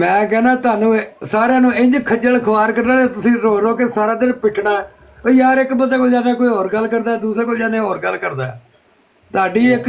ਮੈਂ ਕਹਿੰਦਾ ਤੁਹਾਨੂੰ ਸਾਰਿਆਂ ਨੂੰ ਇੰਜ ਖੱਜਲ ਖਵਾਰ ਕਰਨਾ ਹੈ, ਤੁਸੀਂ ਰੋ ਰੋ ਕੇ ਸਾਰਾ ਦਿਨ ਪਿੱਟਣਾ। ਓ ਯਾਰ ਇੱਕ ਬੰਦੇ ਕੋਲ ਜਾਣਾ ਕੋਈ ਹੋਰ ਗੱਲ ਕਰਦਾ, ਦੂਸਰੇ ਕੋਲ ਜਾਣੇ ਹੋਰ ਗੱਲ ਕਰਦਾ। ਤੁਹਾਡੀ ਇੱਕ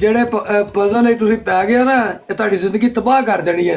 ਜਿਹੜੇ ਪਜ਼ਲ ਹੈ ਤੁਸੀਂ ਪੈ ਗਏ ਹੋ ਨਾ, ਇਹ ਤੁਹਾਡੀ ਜ਼ਿੰਦਗੀ ਤਬਾਹ ਕਰ ਦੇਣੀ ਹੈ।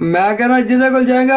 ਮੈਂ ਕਹਿੰਦਾ ਜਿਹਦੇ ਕੋਲ ਜਾਏਗਾ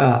ਹਾਂ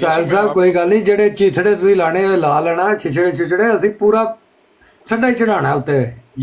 ਸਾਹਿਲ ਸਾਹਿਬ ਕੋਈ ਗੱਲ ਨਹੀਂ, ਜਿਹੜੇ ਚੀਥੜੇ ਤੁਸੀਂ ਲਾਣੇ ਹੋਏ ਲਾ ਲੈਣਾ, ਛਿਛੜੇ ਅਸੀਂ ਪੂਰਾ ਸੰਡਾ ਹੀ ਚੜਾਣਾ ਉੱਤੇ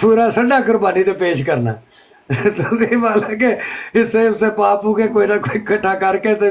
ਪੂਰਾ ਸੰਡਾ ਕੁਰਬਾਨੀ ਤੇ ਪੇਸ਼ ਕਰਨਾ। ਤੁਸੀਂ ਮੰਨ ਕੇ ਹਿੱਸੇ ਪਾ ਪੂ ਕੇ ਕੋਈ ਨਾ ਕੋਈ ਇਕੱਠਾ ਕਰਕੇ ਤੇ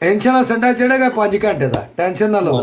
ਇਨਸ਼ਾਅੱਲਾ ਸੰਡਾ ਚੜੇਗਾ 5 ਘੰਟੇ ਦਾ, ਟੈਨਸ਼ਨ ਨਾ ਲਓ।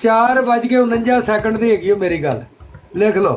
4:49 ਦੀ ਹੈਗੀ ਉਹ ਮੇਰੀ ਗੱਲ, ਲਿਖ ਲਓ।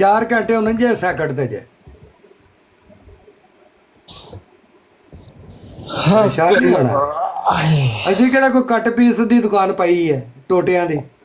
4 ਘੰਟੇ 49 ਸੈਕਿੰਡ ਤੇ ਜੇ ਸ਼ਾਇਦ ਨਹੀਂ ਹੋਣਾ। ਅਸੀਂ ਕਿਹੜਾ ਕੋਈ ਕੱਟ ਪੀਸ ਦੀ ਦੁਕਾਨ ਪਾਈ ਹੈ ਟੋਟਿਆਂ ਦੀ।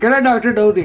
ਕਿਹੜਾ ਡਾਕਟਰ ਡੋ ਦੀ?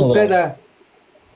ਉੱਤੇ ਦਾ।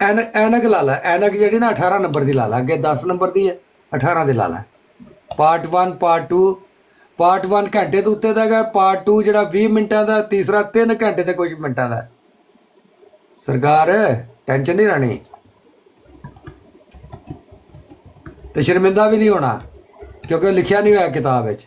ਐਨਕ ਲਾ ਲਾ, ਐਨਕ ਜਿਹੜੀ ਨਾ 18 ਨੰਬਰ ਦੀ ਲਾ ਲਾ, ਅੱਗੇ 10 ਨੰਬਰ ਦੀ ਹੈ, 18 ਦੀ ਲਾ ਲਾ। ਪਾਰਟ 1 ਪਾਰਟ 2, ਪਾਰਟ 1 ਘੰਟੇ ਤੋਂ ਉੱਤੇ ਦਾ ਹੈਗਾ, ਪਾਰਟ 2 ਜਿਹੜਾ 20 ਮਿੰਟਾਂ ਦਾ, ਤੀਸਰਾ 3 ਘੰਟੇ ਤੇ ਕੁਝ ਮਿੰਟਾਂ ਦਾ। ਸਰਕਾਰ ਟੈਨਸ਼ਨ ਨਹੀਂ ਲੈਣੀ ਤੇ ਸ਼ਰਮਿੰਦਾ ਵੀ ਨਹੀਂ ਹੋਣਾ, ਕਿਉਂਕਿ ਲਿਖਿਆ ਨਹੀਂ ਹੋਇਆ ਕਿਤਾਬ ਵਿੱਚ।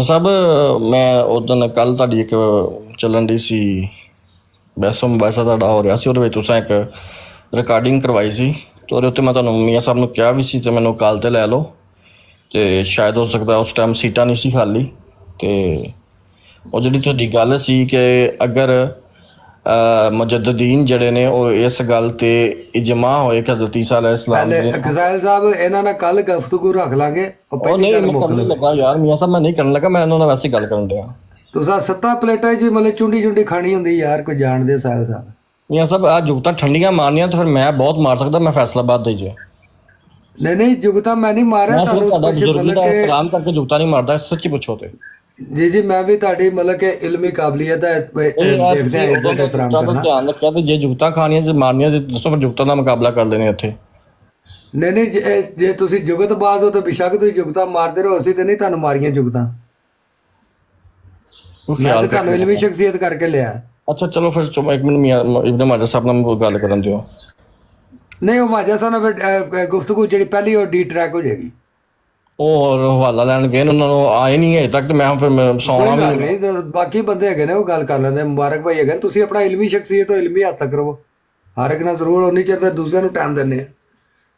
ਸਭ ਮੈਂ ਉਦੋਂ ਕੱਲ ਤੁਹਾਡੀ ਇੱਕ ਚੱਲਣ ਦੀ ਸੀ ਵੈਸੋ ਮੁਬਾਸਾ ਤੁਹਾਡਾ ਹੋ ਰਿਹਾ ਸੀ, ਉਹਦੇ ਵਿੱਚ ਤੁਸੀਂ ਇੱਕ ਰਿਕਾਰਡਿੰਗ ਕਰਵਾਈ ਸੀ ਤੇ ਉਹਦੇ ਉੱਤੇ ਮੈਂ ਤੁਹਾਨੂੰ ਮੀਆਂ ਸਾਹਿਬ ਨੂੰ ਕਿਹਾ ਵੀ ਸੀ ਤੇ ਮੈਨੂੰ ਕਾਲ ਤੇ ਲੈ ਲਓ, ਤੇ ਸ਼ਾਇਦ ਹੋ ਸਕਦਾ ਉਸ ਟਾਈਮ ਸੀਟਾਂ ਨਹੀਂ ਸੀ ਖਾਲੀ। ਤੇ ਉਹ ਜਿਹੜੀ ਤੁਹਾਡੀ ਗੱਲ ਸੀ ਕਿ ਅਗਰ ਮੁਜੱਦਦੀਨ ਜਿਹੜੇ ਨੇ ਉਹ ਇਸ ਗੱਲ ਤੇ ਇਜਮਾ ਹੋਏ ਕਿ ਹਜ਼ਰਤ ਈਸਾ ਅਲੈਹਿ ਸਲਾਮ ਪਹਿਲੇ ਗਜ਼ਾਇਲ ਸਾਹਿਬ ਇਹਨਾਂ ਨਾਲ ਕੱਲ ਗੁਫ਼ਤਗੂ ਰੱਖ ਲਾਂਗੇ। ਉਹ ਨਹੀਂ ਮੈਂ ਕਰਨ ਲੱਗਾ ਯਾਰ ਮੀਆਂ ਸਾਹਿਬ, ਮੈਂ ਨਹੀਂ ਕਰਨ ਲੱਗਾ, ਮੈਂ ਉਹਨਾਂ ਨਾਲ ਵੈਸੇ ਗੱਲ ਕਰਨ ਡਿਆ। ਤੁਸੀਂ 7 ਪਲੇਟਾਂ 'ਚ ਮਤਲਬ ਚੁੰਡੀ ਖਾਣੀ ਹੁੰਦੀ ਯਾਰ, ਕੋਈ ਜਾਣਦੇ ਸਾਹਿਲ ਸਾਹਿਬ। ਮੀਆਂ ਸਾਹਿਬ ਆ ਜੁਗਤਾਂ ਠੰਡੀਆਂ ਮਾਰਨੀਆਂ ਤਾਂ ਫਿਰ ਮੈਂ ਬਹੁਤ ਮਾਰ ਸਕਦਾ, ਮੈਂ ਫੈਸਲਾਬਾਦ ਦੇ ਜੇ ਨਹੀਂ ਜੁਗਤਾ ਮੈਂ ਨਹੀਂ ਮਾਰਿਆ, ਮੈਂ ਸਿਰਫ ਤੁਹਾਡਾ ਬਜ਼ੁਰਗੀ ਮਤਲਬ ਦਾ ਕਿ ਇਤਰਾਮ ਕਰਕੇ ਜੁਗਤਾ ਨਹੀਂ ਮਾਰਦਾ, ਸੱਚੀ ਪੁੱਛੋ ਤੇ ਜੀ ਮੈਂ ਵੀ ਤੁਹਾਡੀ ਮਤਲਬ ਕਿ ਇਲਮੀ ਕਾਬਲੀਅਤ ਹੈ ਦੇਖਦੇ ਹਾਂ ਇੱਜ਼ਤ ਇਤਰਾਮ ਕਰਨਾ। ਧਿਆਨ ਰੱਖਿਆ ਤੇ ਜੇ ਜੁਗਤਾਂ ਖਾਣੀਆਂ ਜੇ ਮਾਰਨੀਆਂ ਤੇ ਦੱਸੋ, ਫਿਰ ਜੁਗਤਾਂ ਦਾ ਮੁਕਾਬਲਾ ਕਰ ਲੈਣੇ ਇੱਥੇ। ਨਹੀਂ ਜੇ ਤੁਸੀਂ ਜੁਗਤਬਾਜ਼ ਹੋ ਤਾਂ ਬੇਸ਼ੱਕ ਤੁਸੀਂ ਜੁਗਤਾ ਮਾਰਦੇ ਰਹੋ, ਅਸੀਂ ਤੇ ਨਹੀਂ ਤੁਹਾਨੂੰ ਮਾਰੀਆਂ ਜੁਗਤਾਂ, ਮੈਂ ਤਾਂ ਤੁਹਾਨੂੰ ਇਲਮੀ ਸ਼ਖਸੀਅਤ ਕਰਕੇ ਲਿਆ। ਅੱਛਾ ਚਲੋ ਫਿਰ ਇੱਕ ਮਿੰਟ ਮੀਆਂ ਇਬਨ ਮਾਜਾ ਸਾਹਿਬ ਨਾਲ ਗੱਲ ਕਰਨ ਦਿਓ। ਨਹੀਂ ਉਹ ਮਾਜਾ ਸਾਹਿਬ ਨਾਲ ਗੁਫ਼ਤਗੂ ਜਿਹੜੀ ਪਹਿਲੀ ਉਹ ਡੀ ਟਰੈਕ ਹੋ ਜਾਏਗੀ। ਉਹ ਹਵਾਲਾ ਲੈਣ ਗਏ ਉਹਨਾਂ ਨੂੰ ਆਏ ਨਹੀਂ ਅਜੇ ਤੱਕ, ਤੇ ਮੈਂ ਫਿਰ ਸੌਣਾ ਵੀ ਨਹੀਂ। ਬਾਕੀ ਬੰਦੇ ਹੈਗੇ ਨੇ ਉਹ ਗੱਲ ਕਰ ਲੈਂਦੇ, ਮੁਬਾਰਕ ਭਾਈ ਹੈਗੇ, ਤੁਸੀਂ ਆਪਣਾ ਇਲਮੀ ਸ਼ਖਸੀਅਤ ਤੋਂ ਇਲਮੀ ਹੱਦ ਤੱਕ ਰਹੋ, ਹਰ ਇੱਕ ਨਾਲ ਜ਼ਰੂਰ ਉਨੀ ਚਿਰ ਤੱਕ ਦੂਸਰਿਆਂ ਨੂੰ ਟਾਈਮ ਦਿੰਦੇ ਆ।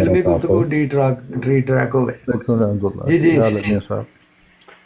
ਇਲਮੀ ਗੁਫ਼ਤਗੂ ਡੀ ਟਰੈਕ ਹੋਵੇ। ਜੀ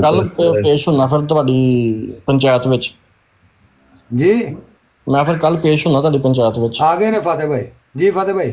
ਕੱਲ ਪੇਸ਼ ਹੋਣਾ ਫਿਰ ਤੁਹਾਡੀ ਪੰਚਾਇਤ ਵਿੱਚ ਜੀ, ਮੈਂ ਫਿਰ ਕੱਲ ਪੇਸ਼ ਹੋਣਾ ਤੁਹਾਡੀ ਪੰਚਾਇਤ ਵਿੱਚ। ਆ ਗਏ ਨੇ ਫਤਿਹ ਭਾਈ ਜੀ। ਫਤਿਹ ਭਾਈ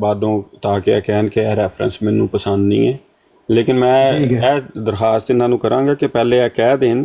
ਬਾਦੋਂ ਤਾਂ ਕਿ ਕਹਿਣ ਕਿ ਇਹ ਰੈਫਰੈਂਸ ਮੈਨੂੰ ਪਸੰਦ ਨਹੀਂ ਹੈ, ਲੇਕਿਨ ਮੈਂ ਇਹ ਦਰਖਾਸਤ ਇਹਨਾਂ ਨੂੰ ਕਰਾਂਗਾ ਕਿ ਪਹਿਲੇ ਇਹ ਕਹਿ ਦੇਣ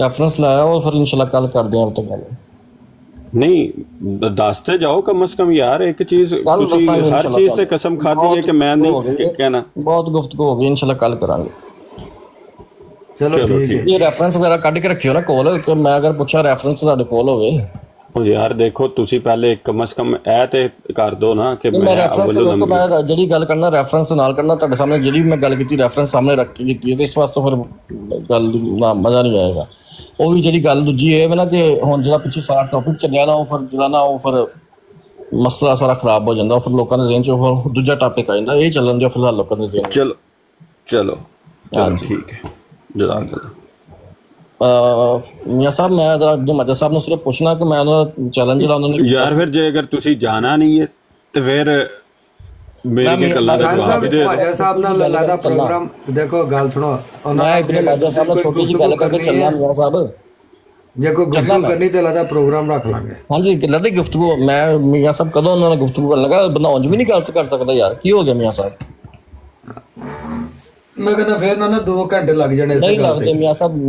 ਰੈਫਰੈਂਸ ਲਾਇਆ ਉਹ ਫਿਰ ਇਨਸ਼ਾਅੱਲਾ ਕੱਲ ਕਰਦੇ ਆਂ ਉਹ ਗੱਲ। ਨਹੀਂ ਦੱਸਦੇ ਜਾਓ ਕਮ ਸੇ ਕਮ ਯਾਰ, ਇੱਕ ਚੀਜ਼ ਤੁਸੀਂ ਹਰ ਚੀਜ਼ ਤੇ ਕਸਮ ਖਾਦੀ ਹੈ ਕਿ ਮੈਂ ਨਹੀਂ ਕਹਿਣਾ। ਬਹੁਤ ਗੁਫ਼ਤਗੂ ਹੋ ਗਈ, ਇਨਸ਼ਾਅੱਲਾ ਕੱਲ ਕਰਾਂਗੇ। ਚਲੋ ਠੀਕ ਹੈ। ਇਹ ਰੈਫਰੈਂਸ ਵਗੈਰਾ ਕੱਢ ਕੇ ਰੱਖਿਓ ਨਾ ਕੋਲ, ਕਿ ਮੈਂ ਅਗਰ ਪੁੱਛਾਂ ਰੈਫਰੈਂਸ ਤੁਹਾਡੇ ਕੋਲ ਹੋਵੇ। ਉਹ ਯਾਰ ਦੇਖੋ ਤੁਸੀਂ ਪਹਿਲੇ ਕਮ ਸੇ ਕਮ ਇਹ ਤੇ ਕਰ ਦੋ ਨਾ ਕਿ ਮੈਂ ਮੈਂ ਜਿਹੜੀ ਗੱਲ ਕਰਨਾ ਰੈਫਰੈਂਸ ਨਾਲ ਕਰਨਾ, ਤੁਹਾਡੇ ਸਾਹਮਣੇ ਜਿਹੜੀ ਮੈਂ ਗੱਲ ਕੀਤੀ ਰੈਫਰੈਂਸ ਸਾਹਮਣੇ ਰੱਖ ਕੇ ਕੀਤੀ ਤੇ ਇਸ ਵਾਸਤੇ ਫਿਰ ਗੱਲ ਦਾ ਮਜ਼ਾ ਨਹੀਂ ਆਏਗਾ। ਉਹ ਵੀ ਜਿਹੜੀ ਗੱਲ ਦੂਜੀ ਇਹ ਨਾ ਕਿ ਹੁਣ ਜਿਹੜਾ ਪਿੱਛੇ ਸਾਰਾ ਟੌਪਿਕ ਚੱਲਿਆ ਨਾ, ਉਹ ਫਿਰ ਜਿਹੜਾ ਨਾ ਉਹ ਫਿਰ ਮਸਲਾ ਸਾਰਾ ਖਰਾਬ ਹੋ ਜਾਂਦਾ, ਫਿਰ ਲੋਕਾਂ ਦੇ ਜ਼ਿਹਨ 'ਚ ਉਹ ਦੂਜਾ ਟੌਪਿਕ ਆ ਜਾਂਦਾ। ਇਹ ਚੱਲਣ ਦਿਓ ਫਿਲਹਾਲ ਲੋਕਾਂ ਦੇ ਜ਼ਿਹਨ 'ਚ। ਚਲੋ ਠੀਕ ਹੈ। ਮੀਆਂ ਸਾਹਿਬ ਮੈਂ ਜਰਾ ਆਪਣੇ ਮਾਜਾ ਸਾਹਿਬ ਨੂੰ ਸਿਰਫ ਪੁੱਛਣਾ ਕਿ ਮੈਂ ਉਹਨਾਂ ਦਾ ਚੈਲੰਜ ਜਿਹੜਾ ਉਹਨਾਂ ਨੇ ਯਾਰ ਫਿਰ ਜੇ ਅਗਰ ਤੁਸੀਂ ਜਾਣਾ ਨਹੀਂ ਹੈ ਤੇ ਫਿਰ ਮੇਰੇ ਗੱਲਾਂ ਦਾ ਜਵਾਬ ਦੇ ਦਿਓ। ਮਾਜਾ ਸਾਹਿਬ ਨਾਲ ਲੱਲਾ ਪ੍ਰੋਗਰਾਮ ਦੇਖੋ, ਗੱਲ ਸੁਣੋ। ਮੈਂ ਆਪਣੇ ਮਾਜਾ ਸਾਹਿਬ ਨਾਲ ਛੋਟੀ ਜਿਹੀ ਗੱਲ ਕਰਕੇ ਚੱਲਣਾ ਮੀਆਂ ਸਾਹਿਬ, ਜੇ ਕੋਈ ਗੁਫ਼ਤਗੂ ਕਰਨੀ ਤੇ ਲੱਲਾ ਪ੍ਰੋਗਰਾਮ ਰੱਖ ਲਾਂਗੇ। ਹਾਂਜੀ ਲੱਦੀ ਗੁਫ਼ਤਗੂ ਮੈਂ ਮੀਆਂ ਸਾਹਿਬ ਕਦੋਂ ਉਹਨਾਂ ਨਾਲ ਗੁਫ਼ਤਗੂ ਕਰਨ ਲੱਗਾ, ਬੰਦਾ ਉਂਝ ਵੀ ਨਹੀਂ ਗੱਲ ਕਰ ਸਕਦਾ ਯਾਰ, ਕੀ ਹੋ ਗਿਆ ਮੀਆਂ ਸਾਹਿਬ? ਮੈਂ ਕਹਿੰਦਾ ਫਿਰ ਨਾ 2 ਘੰਟੇ ਲੱਗ ਜਾਣੇ। ਨਹੀਂ ਲੱਗਦੇ ਮੀਆਂ ਸਾਹਿਬ,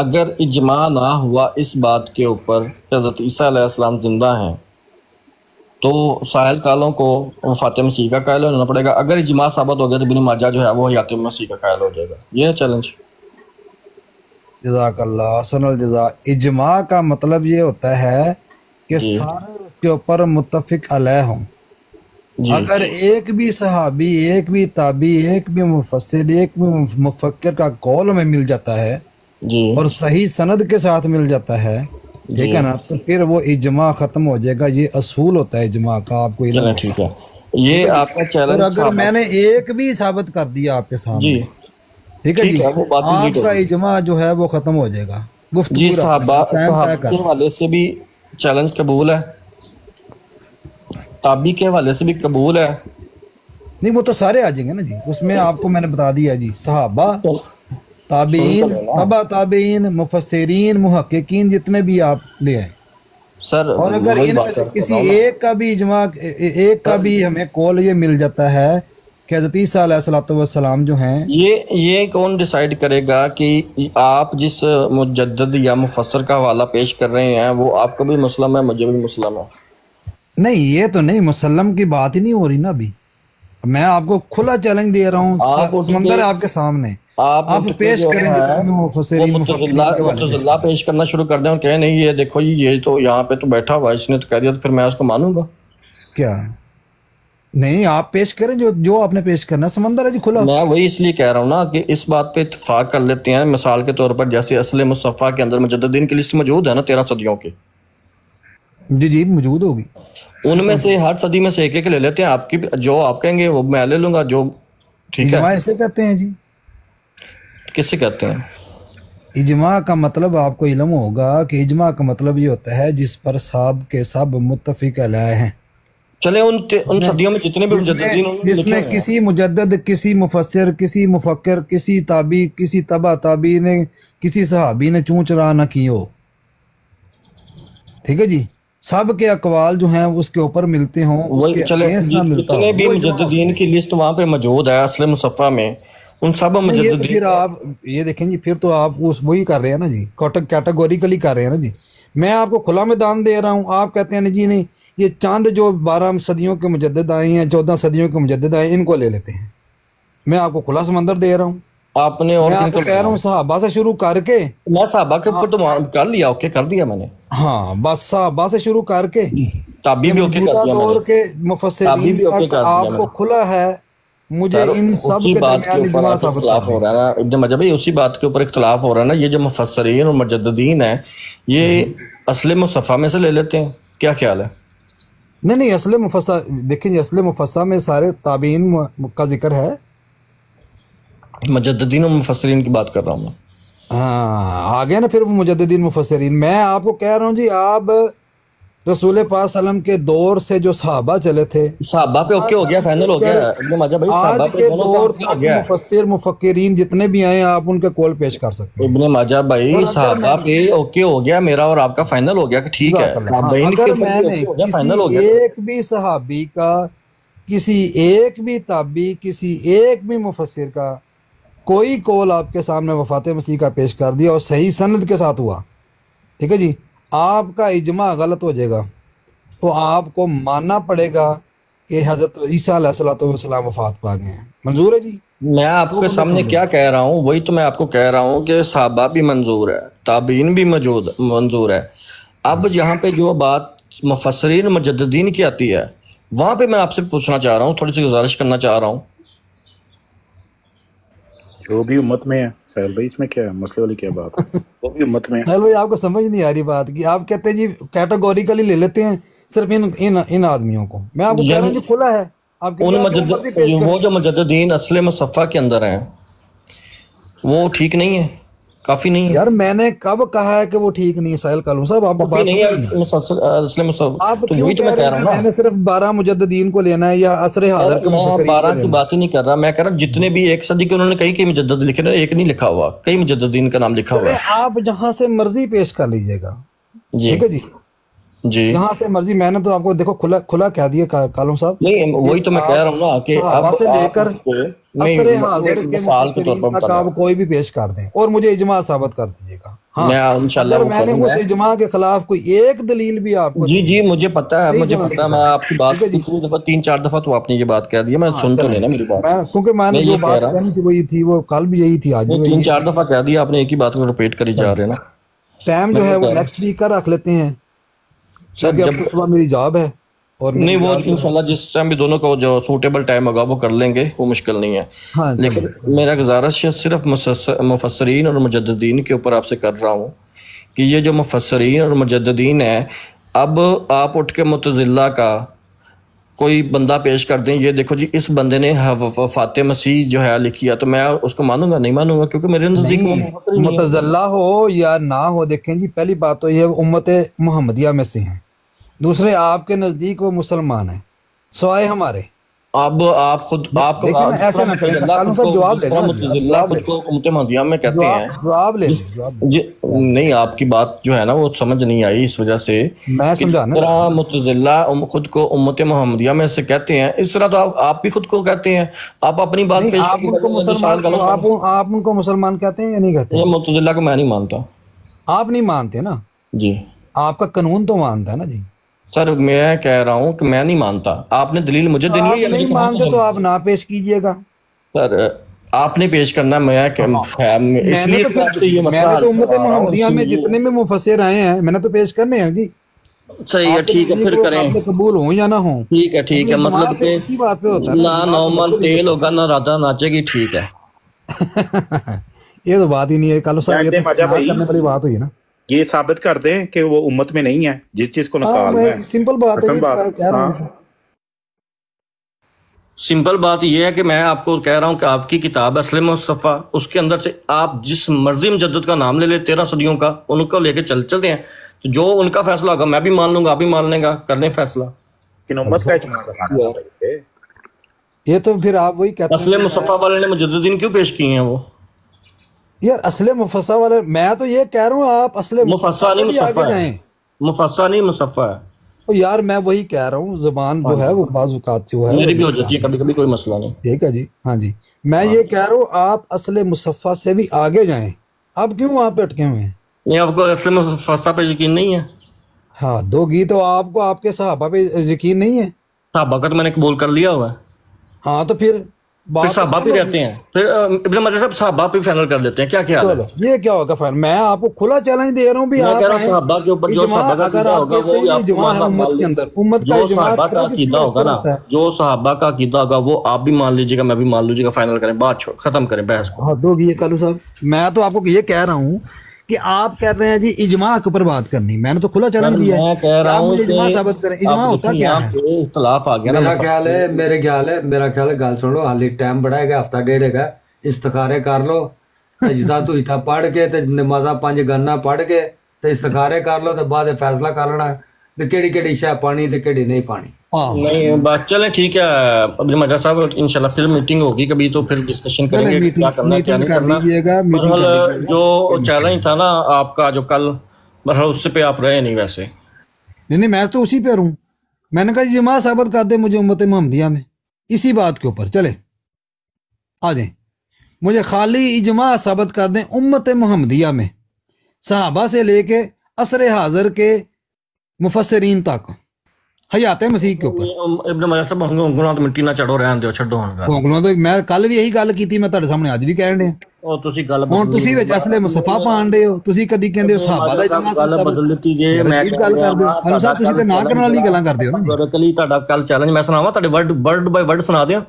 اگر اجماع نہ ہوا اس بات کے اوپر کہ حضرت عیسیٰ علیہ السلام زندہ ہیں تو ساحل کالوں کو وفات مسیح کا قائل ہونا پڑے گا. اگر اجماع ثابت ہو گیا تو ابن ماجہ جو ہے وہ حیات مسیح کا قائل ہو جائے گا. یہ ہے چیلنج. جزاک اللہ حسن الجزا. اجماع کا مطلب یہ ہوتا ہے کہ جی سارے اس کے اوپر متفق علیہ ہوں. جی اگر ایک بھی صحابی، ایک بھی تابعی، ایک بھی مفسر، ایک بھی مفکر کا قول میں مل جاتا ہے جی اور صحیح سند کے ساتھ مل جاتا ہے، ٹھیک ہے نا، تو پھر وہ اجماع ختم ہو جائے گا. یہ اصول ہوتا ہے اجماع کا، آپ کو علم چلیں ہوگا. ٹھیک ہے. یہ آپ کا اور چیلنج اگر میں نے ایک بھی ثابت کر دیا آپ کے جی سامنے، ٹھیک ہے ٹھیک جی، ہے وہ بات ڈیلیٹ آپ کا ہوگی. اجماع جو ہے وہ ختم ہو جائے گا. جی گفتگو رکھنا صحابہ ہے، ٹائم طے صحابہ کے کرنا. حوالے سے بھی چیلنج قبول ہے، تابعی کے حوالے سے بھی قبول ہے. نہیں وہ تو سارے آ جائیں گے نا جی، اس میں آپ کو میں نے بتا دیا جی. صحابہ، سن تابعین، تو لینا تبع تابعین، مفسرین، محققین، جتنے بھی آپ لے آئیں. سر، اور اگر وہی ان میں بات سے کر کسی رہا ہوں نا ایک کا بھی اجماع، ایک کا بھی ہمیں قول یہ مل جاتا ہے کہ حضرت عیسیٰ علیہ السلام جو ہیں، یہ کون ڈیسائیڈ کرے گا کہ آپ جس مجدد یا مفسر کا حوالہ پیش کر رہے ہیں وہ آپ کو بھی مسلم ہے مجھے بھی مسلم ہے؟ نہیں یہ تو نہیں، مسلم کی بات ہی نہیں ہو رہی نا ابھی. میں آپ کو کھلا چیلنج دے رہا ہوں، آپ اٹھ سمندر ہے کے آپ کے سامنے، آپ آپ اٹھ کے پیش جو کریں ہے جتنے بھی وہ مفسرین مفکرین کے والے پیش متزلہ پیش کرنا شروع کر دیں اور کہیں نہیں یہ دیکھو یہ تو یہاں پہ تو بیٹھا ہوا ہے، اس نے تو کہہ دیا تو پھر میں اس کو مانوں گا. کیا نہیں، آپ پیش کریں جو آپ نے پیش کرنا ہے. سمندر ہے جی کھلا. میں وہی اس لیے کہہ رہا ہوں نا کہ اس بات پہ اتفاق کر لیتے ہیں. مثال کے طور پر جیسے اصل مصطفیٰ کے اندر مجددین کی لسٹ موجود ہے نا 13 صدیوں کی، جی جی موجود ہوگی. ان میں سے ہر صدی میں سے ایک ایک لے لیتے ہیں. آپ کی جو آپ کہیں گے وہ میں لے لوں گا. جو ٹھیک ہے، اجماع ایسے کہتے ہیں جی. کس سے کہتے ہیں؟ اجماع کا مطلب آپ کو علم ہوگا کہ اجماع کا مطلب یہ ہوتا ہے جس پر سب کے سب متفق علیہ ہیں. چلیں ان صدیوں میں جتنے بھی مجددین انہوں نے جس لکھے میں ہوئے ہیں. کسی مجدد، کسی مفسر، کسی مفکر، کسی تابعی، کسی تبع تابعی نے، کسی صحابی نے چون چرا نہ کی ہو، ٹھیک ہے جی، سب کے اقوال جو ہیں اس کے اوپر ملتے ہوں، اس وہی کے چلیں اگینسٹ نہ ملتا جتنے ہو، بھی وہ اجماع ہوتا مجددین ہے. کی لسٹ وہاں پہ موجود ہے اصل مصطفیٰ میں، ان سب نہیں یہ تو مجددین پھر آپ یہ دیکھیں جی، پھر تو آپ وہی کر رہے ہیں نا جی، کیٹیگوریکلی کر رہے ہیں نا جی. میں آپ کو کھلا میدان دے رہا ہوں، آپ کہتے ہیں جی نہیں یہ چاند جو 12 صدیوں کے مجدد آئے ہیں، 14 صدیوں کے مجدد آئے ہیں، ان کو لے لیتے ہیں. میں آپ کو کھلا سمندر دے رہا ہوں. آپ نے اور میں کن آپ کو کو کہہ رہا ہوں صحابہ سے شروع کر کے، میں صحابہ کے اوپر تو کر لیا، اوکے کر دیا میں نے. ہاں بس صحابہ سے شروع کر کے تابعی یہ بھی اوکے کر موجودہ دیا میں نے. دور کے تابعی مفسرین بھی اوکے تک کر دیا آپ میں کو نے. کھلا ہے. مجھے سر ان سب اسی کے بات کے درمیان اوپر اجماع آپ ثابت اختلاف کرنی ہو ہے. رہا ہے نا ابن ماجہ بھائی، اسی بات کے اوپر اختلاف ہو رہا ہے نا. یہ جو مفسرین اور مجددین ہیں یہ اصل مصطفیٰ میں سے لے لیتے ہیں، کیا خیال ہے؟ نہیں اصل مفسر دیکھیں جی، اصل مفسر میں سارے تابعین کا ذکر ہے. مجددین اور مفسرین کی بات کر رہا ہوں میں. ہاں آ گئے نا پھر وہ مجددین مفسرین. میں آپ کو کہہ رہا ہوں جی، آپ رسول پاک صلی اللہ علیہ وسلم کے دور سے جو صحابہ چلے تھے، صحابہ پہ اوکے ہو گیا، فائنل ہو گیا ابن ماجہ بھائی. آج صحابہ پہ کے دونوں کا دور اوکے ہو تک گیا. مفسر مفکرین جتنے بھی آئے ہیں آپ ان کے قول پیش کر سکتے ہیں. ابن ماجہ بھائی اور اگر صحابہ میں پہ اوکے ہو گیا، میرا اور آپ کا فائنل ہو گیا کہ ٹھیک ہے. جزاک اللہ. ہاں، تابعین کے اگر اوپر میں بھی نے اوکے ہو گیا، کسی فائنل ہو گیا. ایک بھی صحابی کا، کسی ایک بھی تابعی، کسی ایک بھی مفسر کا کوئی قول آپ کے سامنے وفات مسیح کا پیش کر دیا اور صحیح سند کے ساتھ ہوا، ٹھیک ہے جی، آپ کا اجماع غلط ہو جائے گا. تو آپ کو ماننا پڑے گا کہ حضرت عیسیٰ علیہ السلام وفات پا گئے ہیں. منظور ہے جی؟ میں آپ کے سامنے کیا کہہ رہا ہوں وہی تو میں آپ کو کہہ رہا ہوں کہ صحابہ بھی منظور ہے، تابعین بھی منظور ہے. اب یہاں پہ جو بات مفسرین مجددین کی آتی ہے وہاں پہ میں آپ سے پوچھنا چاہ رہا ہوں، تھوڑی سی گزارش کرنا چاہ رہا ہوں. جو بھی امت میں ہے سہیل بھائی، اس میں کیا ہے مسئلے والی کیا بات ہے؟ وہ بھی امت میں ہے. سہیل بھائی آپ کو سمجھ نہیں آ رہی بات کی. آپ کہتے ہیں جی کیٹیگوریکلی لے لیتے ہیں صرف ان آدمیوں کو. میں آپ کو کہہ رہا ہوں جو کھلا ہے، آپ کے لیے مرضی پیش وہ کریں. جو مجددین اصل مصطفیٰ کے اندر ہیں وہ ٹھیک نہیں ہے، کافی نہیں ہے. یار میں نے کب کہا ہے کہ وہ ٹھیک نہیں ہے ساحل کالوں صاحب؟ آپ کو کافی بات نہیں سمجھ نہیں ہے اصل مصطفیٰ. آپ تو کیوں وہی تو کہہ میں رہے کہہ ہیں رہا کہ ہوں میں نا. نے صرف 12 مجددین کو لینا ہے یا عصر حاضر کے میں مفسرین 12 کو کی لینا ہے؟ بات ہی نہیں کر رہا، میں کہہ رہا ہوں جتنے بھی ایک صدی کے انہوں نے کئی مجدد لکھے نا، ایک نہیں لکھا ہوا، کئی مجددین کا نام لکھا ہوا چلے ہے. آپ جہاں سے مرضی پیش کر لیجئے گا، جی ٹھیک ہے جی، جی. جہاں سے مرضی. میں نے تو آپ کو دیکھو کھلا کہہ دیا کالوں صاحب، نہیں وہی تو میں کہہ رہا ہوں نا کہ صحابہ اب سے لے آپ کر نہیں عصر حاضر کے مثال کے طور مفسرین پر تک بتا آپ کوئی بھی پیش کر دیں اور مجھے اجماع ثابت کر دیجیے گا. میں انشاءاللہ اگر وہ میں نے کروں اس گا. اجماع کے خلاف کوئی ایک دلیل بھی آپ کو جی جی مجھے پتا ہے، مجھے پتا ہے، میں آپ کی بات ٹھیک ہے جی. 3-4 دفعہ تو آپ نے یہ بات کہہ دی ہے، میں سن تو لینا میری بات. کیونکہ میں نے میں جو یہ کہہ بات رہا ہوں، کہنی تھی وہی تھی، وہ کل بھی یہی تھی، آج بھی نہیں وہی 3-4 دفعہ کہہ دی آپ نے، ایک ہی بات کو رپیٹ کری جا رہے ہیں نا. ٹائم جو ہے وہ نیکسٹ ویک کا رکھ لیتے ہیں، سر کیونکہ اب جب تو صبح میری جاب ہے اور نہیں وہ انشاءاللہ جس ٹائم بھی دونوں کا جو سوٹیبل ٹائم ہوگا وہ کر لیں گے، وہ مشکل نہیں ہے. ہاں لیکن میرا گزارش ہے صرف مفسرین اور مجددین کے اوپر آپ سے کر رہا ہوں کہ یہ جو مفسرین اور مجددین ہیں، اب آپ اٹھ کے معتزلہ کا کوئی بندہ پیش کر دیں، یہ دیکھو جی اس بندے نے وفات مسیح جو ہے لکھی ہے، تو میں اس کو مانوں گا؟ نہیں مانوں گا، کیونکہ میرے نزدیک وہ مفسر ہی نہیں ہے. متزلہ ہو یا نہ ہو، دیکھیں جی پہلی بات تو یہ امت محمدیہ میں سے ہیں، دوسرے آپ کے نزدیک وہ مسلمان ہیں سوائے ہمارے. اب آپ خود آپ کو دیکھیں نا، ایسے نہ کریں، کالوں صاحب جواب لے لیں، متزلہ خود کو امت محمدیہ میں کہتے ہیں. جواب لے لیں، جواب لیں. جی نہیں، آپ کی بات جو ہے نا وہ سمجھ نہیں آئی اس وجہ سے میں کہ جس سمجھانا طرح متزلہ خود کو امت محمدیہ میں سے کہتے ہیں، اس طرح تو آپ بھی خود کو کہتے ہیں. آپ اپنی بات نہیں، پیش آپ ان کو مسلمان، آپ ان کو مسلمان کہتے ہیں یا نہیں کہتے؟ متزلہ کو میں نہیں مانتا. آپ نہیں مانتے نا، جی آپ کا قانون تو مانتا ہے نا جی. سر میں کہہ رہا ہوں کہ میں نہیں مانتا. آپ نے دلیل مجھے دینی ہے آپ یا نہیں مانتے تو آپ نہ پیش کیجئے گا. سر آپ نے پیش کرنا، میں اس لیے یہ میں نے تو امت محمدیہ میں جتنے میں مفسر آئے ہیں میں نے تو پیش کرنے ہیں جی. صحیح ہے، ٹھیک ہے، پھر کریں. قابل قبول ہوں یا نہ ہوں، ٹھیک ہے ٹھیک ہے، مطلب کہ اسی بات پہ ہوتا ہے نہ 9 من تیل ہوگا نہ رادھا ناچے گی. ٹھیک ہے، یہ تو بات ہی نہیں ہے. کالو صاحب یہ تو کرنے والی بات ہوئی نا. یہ ثابت کر دیں کہ وہ امت میں نہیں ہے جس چیز کو نکالنا ہے. سمپل بات ہے، یہ کہہ رہا ہوں. سمپل بات یہ ہے کہ میں آپ کو کہہ رہا ہوں کہ آپ کی کتاب اصل مصطفیٰ، اس کے اندر سے آپ جس مرضی مجدد کا نام لے لیں 13 صدیوں کا، ان کو لے کے چلتے ہیں، تو جو ان کا فیصلہ ہوگا میں بھی مان لوں گا، آپ بھی مان لیں گا، کرنے فیصلہ. امت کا اجماع بنانا ہے. یہ تو پھر آپ وہی کہتے ہیں اصل مصطفیٰ والے نے مجددین کیوں پیش کیے ہیں؟ وہ یار اصل مفسر والے، میں تو یہ کہہ رہا ہوں آپ اصل مفسر نہیں مصطفیٰ ہے، مفسر نہیں مصطفیٰ ہے. یار میں وہی کہہ رہا ہوں، زبان جو ہے وہ بعض اوقات جو ہے میری بھی ہو جاتی ہے کبھی کبھی، کوئی مسئلہ نہیں. ٹھیک ہے جی. ہاں جی، میں یہ کہہ رہا ہوں آپ اصل مصطفیٰ سے بھی آگے جائیں. اب کیوں وہاں پہ اٹکے ہوئے ہیں؟ نہیں، آپ کو اصل مصطفیٰ پہ یقین نہیں ہے؟ ہاں دو گی تو آپ کو آپ کے صحابہ پہ یقین نہیں ہے؟ صحابہ کا تو میں نے قبول کر لیا ہوا ہے. ہاں تو پھر صحابہ پہ رہتے ہیں، پھر ابن ماجہ صاحب صحابہ پہ فائنل کر دیتے ہیں. کیا خیال ہے؟ یہ کیا ہوگا فائنل؟ میں آپ کو کھلا چیلنج دے رہا ہوں بھی آپ صحابہ کے اوپر جو صحابہ کا عقیدہ ہوگا وہ اجماع ہے امت کے اندر، امت کا جو اجماع صحابہ کا عقیدہ ہوگا نا، جو صحابہ کا عقیدہ ہوگا وہ آپ بھی مان لیجیے گا، میں بھی مان لیجیے گا، فائنل کریں، بات ختم کریں بحث کو. ہاں دو گی کالو صاحب. میں تو آپ کو یہ کہہ رہا ہوں کہ آپ کہتے ہیں جی اجماع کے اوپر بات کرنی، میں نے تو کھلا چیلنج دیا ہے. میں کہہ رہا ہوں اجماع ثابت کریں. اجماع ہوتا کیا ہے؟ اختلاف آ گیا نا. میرا خیال ہے گل سن لو، حالی ٹائم بڑا ہے، ہفتہ ڈیڑھ ہے، استخارے کر لو، سجدہ تو ہیٹھا پڑھ کے تے نمازاں 5 گنا پڑھ کے تے استخارے کر لو، تے بعد فیصلہ کر لینا کہ کیڑی شے پانی تے کیڑی نہیں پانی. نہیں بات چلیں ٹھیک ہے ابن ماجہ صاحب، انشاءاللہ پھر میٹنگ ہوگی کبھی تو پھر ڈسکشن کریں گے کیا کرنا ہے کیا نہیں کرنا. بہرحال جو چیلنج تھا نا آپ کا جو کل، بہرحال اس سے پہ آپ رہے نہیں ویسے. نہیں میں تو اسی پہ رہوں. میں نے کہا اجماع ثابت کر دے مجھے امت محمدیہ میں، اسی بات کے اوپر چلے آ جائیں. مجھے خالی اجماع ثابت کر دیں امت محمدیہ میں، صحابہ سے لے کے عصر حاضر کے مفسرین تک، حیات مسیح کے اوپر. ابن ماجہ صاحب ہنگنا تو مٹی نہ چڑھو، رہن دیو، چھڈو ہن گل. ہنگنا تو میں کل بھی یہی گل کیتی، میں تہاڈے سامنے اج بھی کہن ڈیا. او تسی گل ہن تسی وچ اصل مصطفیٰ پان ڈے ہو، تسی کدی کہندے ہو صحابہ دا اجماع گل بدل دتی جے. میں گل کردے ہو ہم صاحب، تسی تے نہ کرن والی گلاں کردے ہو نا جی. کلی تہاڈا کل چیلنج میں سناواں، تہاڈے ورڈ بائی ورڈ سنا دیاں.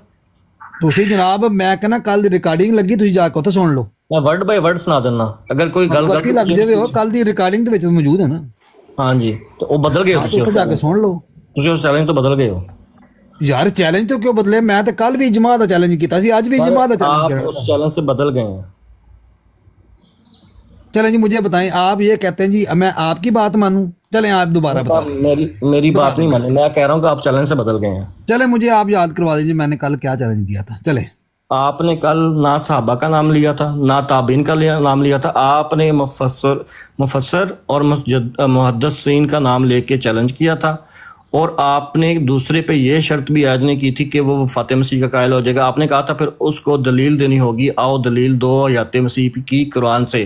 تسی جناب میں کہنا کل دی ریکارڈنگ لگی، تسی جا کے اوتھے سن لو. میں ورڈ بائی ورڈ سنا دینا، اگر کوئی گل غلطی لگ جاوے ہو کل دی ریکارڈنگ دے وچ موجود ہے نا. ہاں جی، تو وہ بدل گئے ہو تسی، جا کے سن لو. تسی اس چیلنج تو بدل گئے ہو یار. چیلنج تو کیوں بدلے؟ میں تو کل بھی اجماع دا چیلنج کیتا سی، اج بھی اجماع دا چیلنج. آپ اس چیلنج سے بدل گئے ہیں. چلیں جی مجھے بتائیں، آپ یہ کہتے ہیں جی میں آپ کی بات مانوں؟ چلیں آپ دوبارہ بتائیں. میری بات نہیں مانی، میں کہہ رہا ہوں کہ آپ چیلنج سے بدل گئے ہیں. چلیں مجھے آپ یاد کروا دیجیے میں نے کل کیا چیلنج دیا تھا. چلیں. آپ نے کل نہ صحابہ کا نام لیا تھا، نہ تابعین کا نام لیا تھا، آپ نے مفسر اور محدثین کا نام لے کے چیلنج کیا تھا، اور آپ نے دوسرے پہ یہ شرط بھی عائد نہیں کی تھی کہ وہ وفات مسیح کا قائل ہو جائے گا. آپ نے کہا تھا پھر اس کو دلیل دینی ہوگی، آؤ دلیل دو حیات مسیح کی قرآن سے.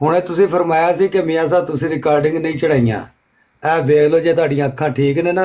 ਹੁਣੇ ਤੁਸੀਂ ਫਰਮਾਇਆ ਸੀ ਕਿ ਮੀਆਂ ਸਾਹਿਬ ਤੁਸੀਂ ਰਿਕਾਰਡਿੰਗ ਨਹੀਂ ਚੜਾਈਆਂ। ਇਹ ਵੇਖ ਲਓ, ਜੇ ਤੁਹਾਡੀਆਂ ਅੱਖਾਂ ਠੀਕ ਨੇ ਨਾ,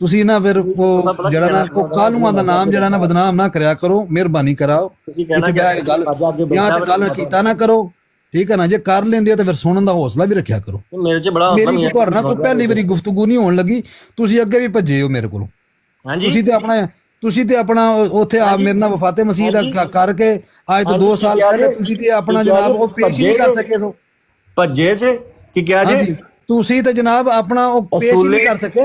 ਤੁਸੀਂ ਨਾ ਫਿਰ ਉਹ ਜਿਹੜਾ ਨਾ ਕਾਲੂਆਂ ਦਾ ਨਾਮ ਜਿਹੜਾ ਨਾ ਬਦਨਾਮ ਨਾ ਕਰਿਆ ਕਰੋ, ਮਿਹਰਬਾਨੀ ਕਰਾਓ। ਗੱਲ ਕੀਤਾ ਨਾ ਕਰੋ, ਠੀਕ ਹੈ ਨਾ। ਜੇ ਕਰ ਲੈਂਦੇ ਹੋ ਤਾਂ ਫਿਰ ਸੁਣਨ ਦਾ ਹੌਸਲਾ ਵੀ ਰੱਖਿਆ ਕਰੋ। ਮੇਰੇ 'ਚ ਬੜਾ ਮੇਰੀ ਤੁਹਾਡੇ ਨਾਲ ਕੋਈ ਪਹਿਲੀ ਵਾਰੀ ਗੁਫ਼ਤਗੂ ਨਹੀਂ ਹੋਣ ਲੱਗੀ, ਤੁਸੀਂ ਅੱਗੇ ਵੀ ਭੱਜੇ ਹੋ ਮੇਰੇ ਕੋਲੋਂ। ਤੁਸੀਂ ਤੇ ਆਪਣਾ ਉੱਥੇ ਆ ਮੇਰੇ ਨਾਲ ਵਫਾਤੇ ਮਸੀਹ ਦਾ ਕਰਕੇ ਅੱਜ ਤੋਂ 2 ਸਾਲ ਪਹਿਲੇ ਤੁਸੀਂ ਤੇ ਆਪਣਾ ਜਨਾਬ ਉਹ ਪੇਸ਼ ਨਹੀਂ ਕਰ ਸਕੇ। ਸੋ ਭੱਜੇ ਸੀ ਕਿ ਕਿਹਾ ਜੀ ਤੁਸੀਂ ਤੇ ਜਨਾਬ ਆਪਣਾ ਉਹ ਪੇਸ਼ ਹੀ ਨਹੀਂ ਕਰ ਸਕੇ,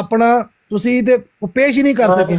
ਆਪਣਾ ਤੁਸੀਂ ਤੇ ਪੇਸ਼ ਹੀ ਨਹੀਂ ਕਰ ਸਕੇ।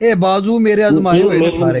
ਇਹ ਬਾਜ਼ੂ ਮੇਰੇ ਅਜ਼ਮਾਏ ਹੋਏ ਨੇ ਸਾਰੇ।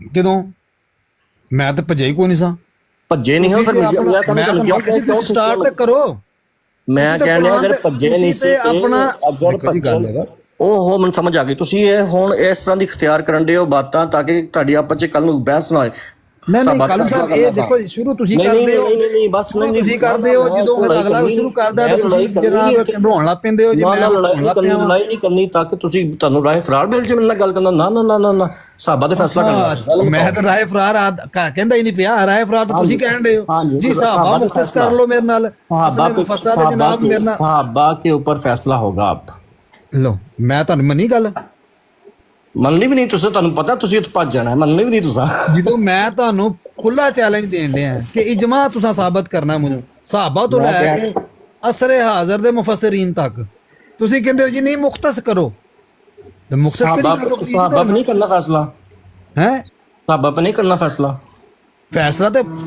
ਕਿਦੋਂ ਮੈਂ ਤਾਂ ਭੱਜਿਆ ਹੀ ਕੋਈ ਨਹੀਂ ਸਾਂ। ਭੱਜੇ ਨਹੀਂ ਹੋ ਫਿਰ ਮਿਰਜ਼ਾ ਸਾਹਿਬ ਨੇ ਤੁਹਾਨੂੰ ਕਿਉਂ ਸਟਾਰਟ ਕਰੋ। ਮੈਂ ਕਹਿੰਦਾ ਅਗਰ ਭੱਜੇ ਨਹੀਂ ਸੀ ਤੇ ਆਪਣਾ ਅਗਰ ਭੱਜੇ ਉਹ ਮੈਨੂੰ ਸਮਝ ਆ ਗਈ। ਤੁਸੀਂ ਇਹ ਹੁਣ ਇਸ ਤਰ੍ਹਾਂ ਦੀ ਇਖਤਿਆਰ ਕਰਨ ਦੇ ਹੋ ਬਾਤਾਂ ਤਾਂ ਕਿ ਤੁਹਾਡੀ ਆਪਸ ਚ ਕੱਲ ਨੂੰ ਬਹਿਸ ਨਾ ਹੋਏ। ਨਹੀਂ ਕਾਲੂ ਸਾਹਿਬ ਇਹ ਦੇਖੋ ਸ਼ੁਰੂ ਤੁਸੀਂ ਕਰਦੇ ਹੋ, ਨਹੀਂ ਬਸ ਤੁਸੀਂ ਕਰਦੇ ਹੋ, ਜਦੋਂ ਫਿਰ ਅਗਲਾ ਸ਼ੁਰੂ ਕਰਦਾ ਤਾਂ ਤੁਸੀਂ ਜਨਾਬ ਘਬਰਾਉਣ ਲੱਗ ਪੈਂਦੇ ਹੋ। ਜੇ ਮੈਂ ਲੜਾਈ ਨਹੀਂ ਕਰਨੀ ਤਾਂ ਕਿ ਤੁਸੀਂ ਤੁਹਾਨੂੰ ਰਾਏ ਫਰਾਰ ਮਿਲ ਜੇ ਮੇਰੇ ਨਾਲ ਗੱਲ ਕਰਨਾ। ਨਾ ਨਾ ਨਾ ਨਾ ਸਾਹਬਾ ਦੇ ਫੈਸਲਾ ਕਰਨਾ। ਮੈਂ ਤਾਂ ਰਾਏ ਫਰਾਰ ਕਹਿੰਦਾ ਹੀ ਨਹੀਂ ਪਿਆ, ਰਾਏ ਫਰਾਰ ਤਾਂ ਤੁਸੀਂ ਕਹਿਣ ਦੇ ਹੋ ਜੀ। ਸਾਹਬਾ ਮੁਖਤਸ ਕਰ ਲਓ ਮੇਰੇ ਨਾਲ, ਮੁਫੱਸਰ ਹੈ ਜਨਾਬ ਮੇਰੇ ਨਾਲ। ਸਾਹਬਾ ਕੇ ਉੱਪਰ ਫੈਸਲਾ ਹੋਗਾ ਆਪ ਲੋ। ਮੈਂ ਤੁਹਾਨੂੰ ਮੰਨੀ ਗੱਲ ਮੰਨਣੀ ਵੀ ਨਹੀਂ, ਤੁਸੀਂ ਤੁਹਾਨੂੰ ਪਤਾ ਤੁਸੀਂ ਉੱਥੇ ਭੱਜ ਜਾਣਾ, ਮੰਨਣੀ ਵੀ ਨਹੀਂ ਤੁਸੀਂ। ਜਦੋਂ ਮੈਂ ਤੁਹਾਨੂੰ ਖੁੱਲਾ ਚੈਲੰਜ ਦੇਣ ਡਿਆ ਕਿ ਇਜਮਾ ਤੁਸੀਂ ਸਾਬਤ ਕਰਨਾ ਮੈਨੂੰ ਸਾਹਬਾ ਤੋਂ ਲੈ ਕੇ ਅਸਰੇ ਹਾਜ਼ਰ ਦੇ ਮੁਫੱਸਰੀਨ ਤੱਕ, ਤੁਸੀਂ ਕਹਿੰਦੇ ਹੋ ਜੀ ਨਹੀਂ ਮੁਖਤਸ ਕਰੋ। ਤੇ ਮੁਖਤਸ ਸਾਹਬਾ ਨਹੀਂ ਕਰਨਾ ਫੈਸਲਾ ਹੈ, ਸਾਹਬਾ ਨਹੀਂ ਕਰਨਾ ਫੈਸਲਾ। ਫੈਸਲਾ ਤੇ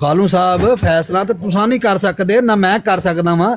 ਕਾਲੂ ਸਾਹਿਬ ਫੈਸਲਾ ਤੇ ਤੁਸੀਂ ਨਹੀਂ ਕਰ ਸਕਦੇ ਨਾ ਮੈਂ ਕਰ ਸਕਦਾ ਵਾਂ,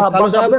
ਕਾਲੂ ਸਾਹਿਬ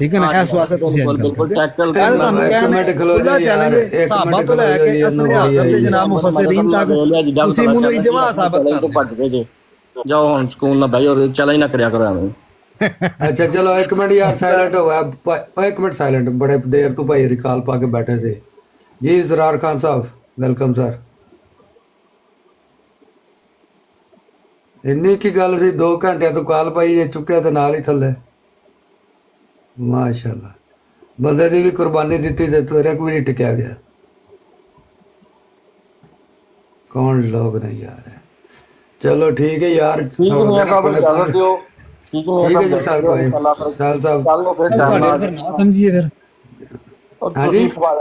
ਠੀਕ ਹੈ ਨਾ। ਇਸ ਵਾਸਤੇ ਤੁਸੀਂ ਬਿਲਕੁਲ ਟੈਕਲ ਕਰਨਾ। ਇੱਕ ਮਿੰਟ ਖਲੋ ਜਾ ਯਾਰ, ਸਾਹਬਾ ਤੋਂ ਲੈ ਕੇ ਅਸਲ ਹਾਜ਼ਰ ਦੇ ਜਨਾਬ ਮੁਫੱਸਰੀਨ ਤੱਕ ਤੁਸੀਂ ਮੈਨੂੰ ਇਜਮਾ ਸਾਬਤ ਕਰ ਦੋ। ਭੱਜ ਗਏ ਜੇ, ਜਾਓ ਹੁਣ ਸਕੂਲ ਨਾ ਬਹਿ ਜਾਓ, ਚੈਲੰਜ ਨਾ ਕਰਿਆ ਕਰੋ ਐਵੇਂ। ਅੱਛਾ ਚਲੋ ਇੱਕ ਮਿੰਟ ਯਾਰ ਸਾਇਲੈਂਟ ਹੋ ਗਿਆ, ਇੱਕ ਮਿੰਟ ਸਾਇਲੈਂਟ। ਬੜੇ ਦੇਰ ਤੋਂ ਭਾਈ ਰਿਕਾਲ ਪਾ ਕੇ ਬੈਠੇ ਸੀ ਜੀ। ਜ਼ਰਾਰ ਖਾਨ ਸਾਹਿਬ ਵੈਲਕਮ ਸਰ। ਇੰਨੀ ਕੀ ਗੱਲ ਸੀ, 2 ਘੰਟਿਆਂ ਤੋਂ ਕਾਲ ਪਾਈ ਇਹ ਚੁੱਕਿਆ ਤੇ ਨਾਲ ਹੀ ਥੱਲੇ। ਮਾਸ਼ਾਅੱਲਾ ਬੰਦੇ ਦੀ ਵੀ ਕੁਰਬਾਨੀ ਦਿੱਤੀ ਤੇ ਤੇਰੇ ਕੋਈ ਨਹੀਂ ਟਿਕਿਆ ਗਿਆ। ਕੌਣ ਲੋਕ ਨੇ ਯਾਰ। ਚਲੋ ਠੀਕ ਹੈ ਯਾਰ, ਠੀਕ ਹੈ ਇਜਾਜ਼ਤ ਦਿਓ। ਠੀਕ ਹੈ ਜੀ ਸਰ ਭਾਈ ਸਾਲ ਸਾਹਿਬ ਕੱਲ ਨੂੰ ਫਿਰ ਨਾ ਸਮਝੀਏ ਫਿਰ ਹਾਂਜੀ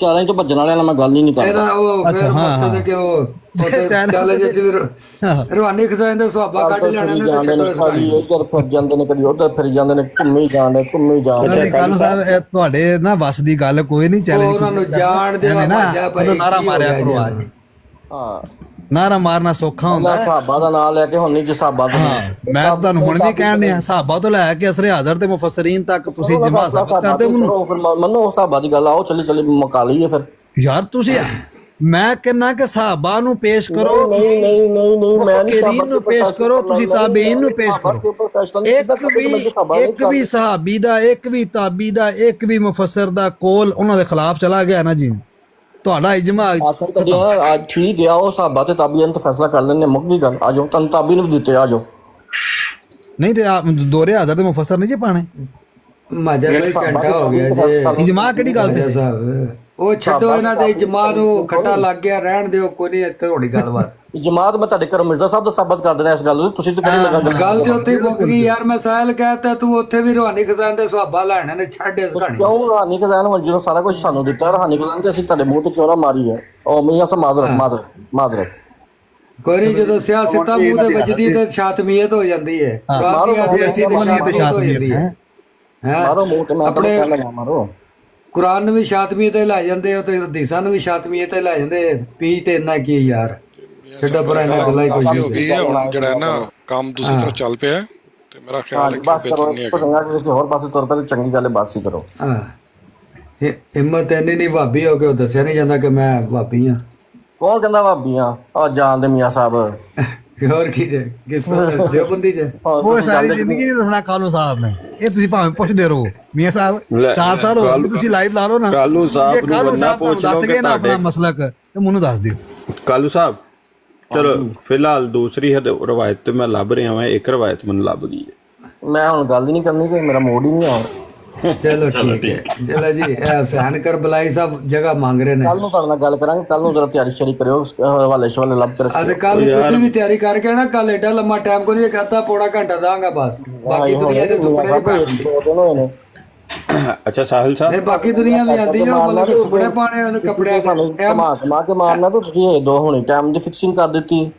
ਚੈਲੰਜ ਤੋਂ ਭੱਜਣ ਵਾਲਿਆਂ ਨਾਲ ਮੈਂ ਗੱਲ ਹੀ ਨਹੀਂ ਕਰਦਾ। ਇਹਦਾ ਉਹ ਫਿਰ ਮਕਸਦ ਹੈ ਕਿ ਉਹ ਚੈਲੰਜ ਚ ਵੀ ਰਵਾਨੀ ਖਜ਼ਾਨ ਦੇ ਸੁਹਾਬਾ ਕੱਢ ਲੈਣਾ ਨੇ ਤੇ ਕਦੀ ਇੱਧਰ ਫਿਰ ਜਾਂਦੇ ਨੇ ਕਦੀ ਉੱਧਰ ਫਿਰ ਜਾਂਦੇ ਨੇ, ਘੁੰਮੀ ਜਾਂਦੇ। ਕਾਲੂ ਸਾਹਿਬ ਇਹ ਤੁਹਾਡੇ ਨਾ ਬਸ ਦੀ ਗੱਲ ਕੋਈ ਨਹੀਂ। ਚੈਲੰਜ ਉਹਨਾਂ ਨੂੰ ਜਾਣ ਦਿਓ ਭਾਈ, ਨਾਰਾ ਮਾਰਿਆ ਕਰੋ ਆ ਜੀ। ਹਾਂ ਨਾਰਾ ਮਾਰਨਾ ਸੌਖਾ ਹੁੰਦਾ ਹੈ। ਸਾਹਬਾ ਦਾ ਨਾਮ ਲੈ ਕੇ ਹੁਣ ਨਹੀਂ ਜੇ ਸਾਹਬਾ ਦਾ ਮੈਂ ਤੁਹਾਨੂੰ ਹੁਣ ਵੀ ਕਹਿਣ ਦਿਆਂ ਸਾਹਬਾ ਤੋਂ ਲੈ ਕੇ ਅਸਰੇ ਹਾਜ਼ਰ ਤੇ ਮੁਫੱਸਰੀਨ ਤੱਕ ਤੁਸੀਂ ਜਮਾ ਸਾਬਤ ਕਰਦੇ ਮੰਨੋ ਸਾਹਬਾ ਦੀ ਗੱਲ। ਆਓ ਚੱਲੇ ਮੁਕਾ ਲਈਏ ਫਿਰ ਯਾਰ। ਤੁਸੀਂ ਮੈਂ ਕਹਿੰਨਾ ਕਿ ਸਾਹਬਾ ਨੂੰ ਪੇਸ਼ ਕਰੋ, ਨਹੀਂ ਮੈਂ ਨਹੀਂ ਸਾਹਬਾ ਨੂੰ ਪੇਸ਼ ਕਰੋ, ਤੁਸੀਂ ਤਾਬੀਨ ਨੂੰ ਪੇਸ਼ ਕਰੋ। ਇੱਕ ਵੀ ਸਹਾਬੀ ਦਾ, ਇੱਕ ਵੀ ਤਾਬੀ ਦਾ, ਇੱਕ ਵੀ ਮੁਫੱਸਰ ਦਾ ਕੋਲ ਉਹਨਾਂ ਦੇ ਖਿਲਾਫ ਚਲਾ ਗਿਆ ਨਾ ਜੀ, ਤੁਹਾਡਾ ਇਜਮਾ ਠੀਕ ਹੈ। ਉਹ ਸਾਹਬਾ ਤੇ ਤਾਬੀ ਨੂੰ ਫੈਸਲਾ ਕਰ ਲੈਣੇ, ਮੁੱਕ ਗਈ ਗੱਲ। ਆ ਜਾਓ, ਤੁਹਾਨੂੰ ਤਾਬੀ ਨੂੰ ਵੀ ਦਿੱਤੇ, ਆ ਜਾਓ। ਨਹੀਂ ਤੇ ਆਪ ਦੋਰੇ ਹਾਜ਼ਰ ਦੇ ਮੁਫੱਸਰ ਨਹੀਂ ਜੇ ਪਾਣੇ। ਮਾਜਾ ਭਾਈ ਘੰਟਾ ਹੋ ਗਿਆ ਜੀ। ਇਜਮਾ ਕਿਹੜੀ ਗੱਲ ਤੇ ਸਾਹਿਬ ਉਹ ਛੱਡੋ, ਇਹਨਾਂ ਦੇ ਇਜਮਾ ਨੂੰ ਖੱਟਾ ਲੱਗ ਗਿਆ, ਰਹਿਣ ਦਿਓ, ਕੋਈ ਨਹੀਂ। ਇੱਥੇ ਤੁਹਾਡੀ ਗੱਲਬਾਤ ਜਮਾਤ ਮੈਂ ਤੁਹਾਡੇ ਘਰੋਂ ਮਿਰਜ਼ਾ ਸਾਹਿਬ ਦਾ ਸਾਬਤ ਕਰ ਦੇਣਾ ਇਸ ਗੱਲ ਨੂੰ। ਤੁਸੀਂ ਤੇ ਕਿਹੜੀ ਲਗਾ ਗੱਲ ਤੇ ਉੱਥੇ ਮੁੱਕ ਗਈ ਯਾਰ। ਮੈਂ ਸਾਇਲ ਕਹਿਤਾ ਤੂੰ ਉੱਥੇ ਵੀ ਰੂਹਾਨੀ ਖਜ਼ਾਨ ਦੇ ਸੁਹਾਬਾ ਲੈਣੇ ਨੇ, ਛੱਡ ਇਸ ਕਹਾਣੀ। ਕਿਉਂ ਰੂਹਾਨੀ ਖਜ਼ਾਨ ਹੁਣ ਜਦੋਂ ਸਾਰਾ ਕੁਝ ਸਾਨੂੰ ਦਿੱਤਾ ਰੂਹਾਨੀ ਖਜ਼ਾਨ ਤੇ ਅਸੀਂ ਤੁਹਾਡੇ ਮੂੰਹ ਤੇ ਕਿਉਂ ਨਾ ਮਾਰੀ ਹੈ? ਉਹ ਮੀਆਂ ਸਾਹਿਬ ਮਾਜ਼ਰਤ ਕੋਈ ਨਹੀਂ। ਜਦੋਂ ਸਿਆਸਤਾਂ ਮੂੰਹ ਤੇ ਵੱਜਦੀ ਤੇ ਸ਼ਾਤਮੀਅਤ ਹੋ ਜਾਂਦੀ ਹੈ। ਮਾਰੋ ਮੂੰਹ ਤੇ, ਮੈਂ ਤਾਂ ਮਾਰੋ। ਕੁਰਾਨ ਨੂੰ ਵੀ ਸ਼ਾਤਮੀਅਤ ਤੇ ਲੈ ਜਾਂਦੇ ਹੋ ਤੇ ਹਦੀਸਾਂ ਨੂੰ ਵੀ ਸ਼ਾਤਮੀਅਤ ਤੇ ਲੈ ਜਾਂਦੇ। ਪੀ ਤੇ ਇੰਨਾ ਕੀ ਯਾਰ, ਛੱਡੋ ਪਰ ਇਹਨਾਂ ਗੱਲਾਂ ਹੀ ਕੁਝ ਨਹੀਂ। ਜਿਹੜਾ ਨਾ ਕੰਮ ਦੂਸਰੀ ਤਰਫ ਚੱਲ ਪਿਆ ਤੇ ਮੇਰਾ ਖਿਆਲ ਹੈ ਕਿ ਬਸ ਕਰੋ, ਹੋਰ ਪਾਸੇ ਤੁਰ ਪਏ ਤੇ ਚੰਗੀ ਗੱਲ ਹੈ, ਬਸ ਹੀ ਕਰੋ। ਹਿੰਮਤ ਇੰਨੀ ਨਹੀਂ ਭਾਬੀ ਹੋ ਕੇ ਉਹ ਦੱਸਿਆ ਨਹੀਂ ਜਾਂਦਾ ਕਿ ਮੈਂ ਭਾਬੀ ਆ। ਕੌਣ ਕਹਿੰਦਾ ਭਾਬੀਆਂ ਆ ਜਾਣਦੇ ਮੀਆਂ ਸਾਹਿਬ ਹੋਰ ਕੀ ਜੇ ਕਿਸ ਦਿਓਬੰਦੀ ਜੇ ਉਹ ਸਾਰੀ ਜ਼ਿੰਦਗੀ ਨਹੀਂ ਦੱਸਣਾ ਕਾਲੂ ਸਾਹਿਬ ਨੇ। ਇਹ ਤੁਸੀਂ ਭਾਵੇਂ ਪੁੱਛਦੇ ਰਹੋ ਮੀਆਂ ਸਾਹਿਬ 4 ਸਾਲ ਹੋ ਗਏ ਤੁਸੀਂ ਲਾਈਵ ਲਾ ਲਓ ਨਾ। ਕਾਲੂ ਸਾਹਿਬ ਜੇ ਨੂੰ ਕਾਲੂ ਬੰਦਾ ਸਾਹਿਬ ਪੁੱਛ ਤੁਹਾਨੂੰ ਦੱਸ ਲਓ ਗਏ ਕਿ ਨਾ ਆਪਣਾ ਤੁਹਾਡੇ ਮਸਲਕ ਤੇ ਮੈਨੂੰ ਦੱਸ ਦਿਓ। ਕਾਲੂ ਸਾਹਿਬ ਚਲੋ ਫਿਲਹਾਲ ਦੂਸਰੀ ਰਵਾਇਤ ਤੇ ਮੈਂ ਲੱਭ ਰਿਹਾ ਹਾਂ, ਇੱਕ ਰਵਾਇਤ ਮੈਨੂੰ ਲੱਭ ਗਈ ਹੈ। ਮੈਂ ਹੁਣ ਗੱਲ ਹੀ ਨਹੀਂ ਕਰਨੀ ਕਿ ਮੇਰਾ ਮੂਡ ਹੀ ਨਹੀਂ ਆ। ਚਲੋ ਠੀਕ ਹੈ। ਚਲੋ ਜੀ ਇਹ ਹੁਸੈਨ ਕਰਬਲਾਈ ਸਾਹਿਬ ਜਗ੍ਹਾ ਮੰਗ ਰਹੇ ਨੇ। ਕੱਲ ਨੂੰ ਤੁਹਾਡੇ ਨਾਲ ਗੱਲ ਕਰਾਂਗੇ। ਕੱਲ ਨੂੰ ਜ਼ਰਾ ਤਿਆਰੀ ਸ਼ਰੀ ਕਰਿਓ, ਹਵਾਲੇ ਸ਼ਵਾਲੇ ਲੱਭ ਕੇ ਅਤੇ ਕੱਲ ਤੁਸੀਂ ਵੀ ਤਿਆਰੀ ਕਰਕੇ ਨਾ। ਕੱਲ ਐਡਾ ਲੰਮਾ ਟਾਈਮ ਕੋਈ ਨਹੀਂ, ਅੱਧਾ ਪੌਣਾ ਘੰਟਾ ਦਾਂਗਾ ਬਸ। ਬਾਕੀ ਦੁਨੀਆ ਦੇ ਸੁਪਨੇ ਨਹੀਂ ਪਾਉਂਦੀ। 2 ਦਿਨ ਹੋਏ ਨੇ। ਅੱਛਾ ਸਾਹਿਲ ਸਾਹਿਬ ਨਹੀਂ ਬਾਕੀ ਦੁਨੀਆ ਵੀ ਆਂਦੀ ਆ, ਮਤਲਬ ਕਿ ਸੁਪਨੇ ਪਾਣੇ ਉਹਨੂੰ ਕੱਪੜਿਆਂ ਸਾਨੂੰ ਕਮਾ ਕੇ ਮਾਰਨਾ ਤਾਂ ਤੁਸੀਂ ਇਹ 2 ਹੁਣੀ ਟਾਈਮ ਦੀ ਫਿਕਸਿੰਗ ਕਰ ਦਿੱਤੀ।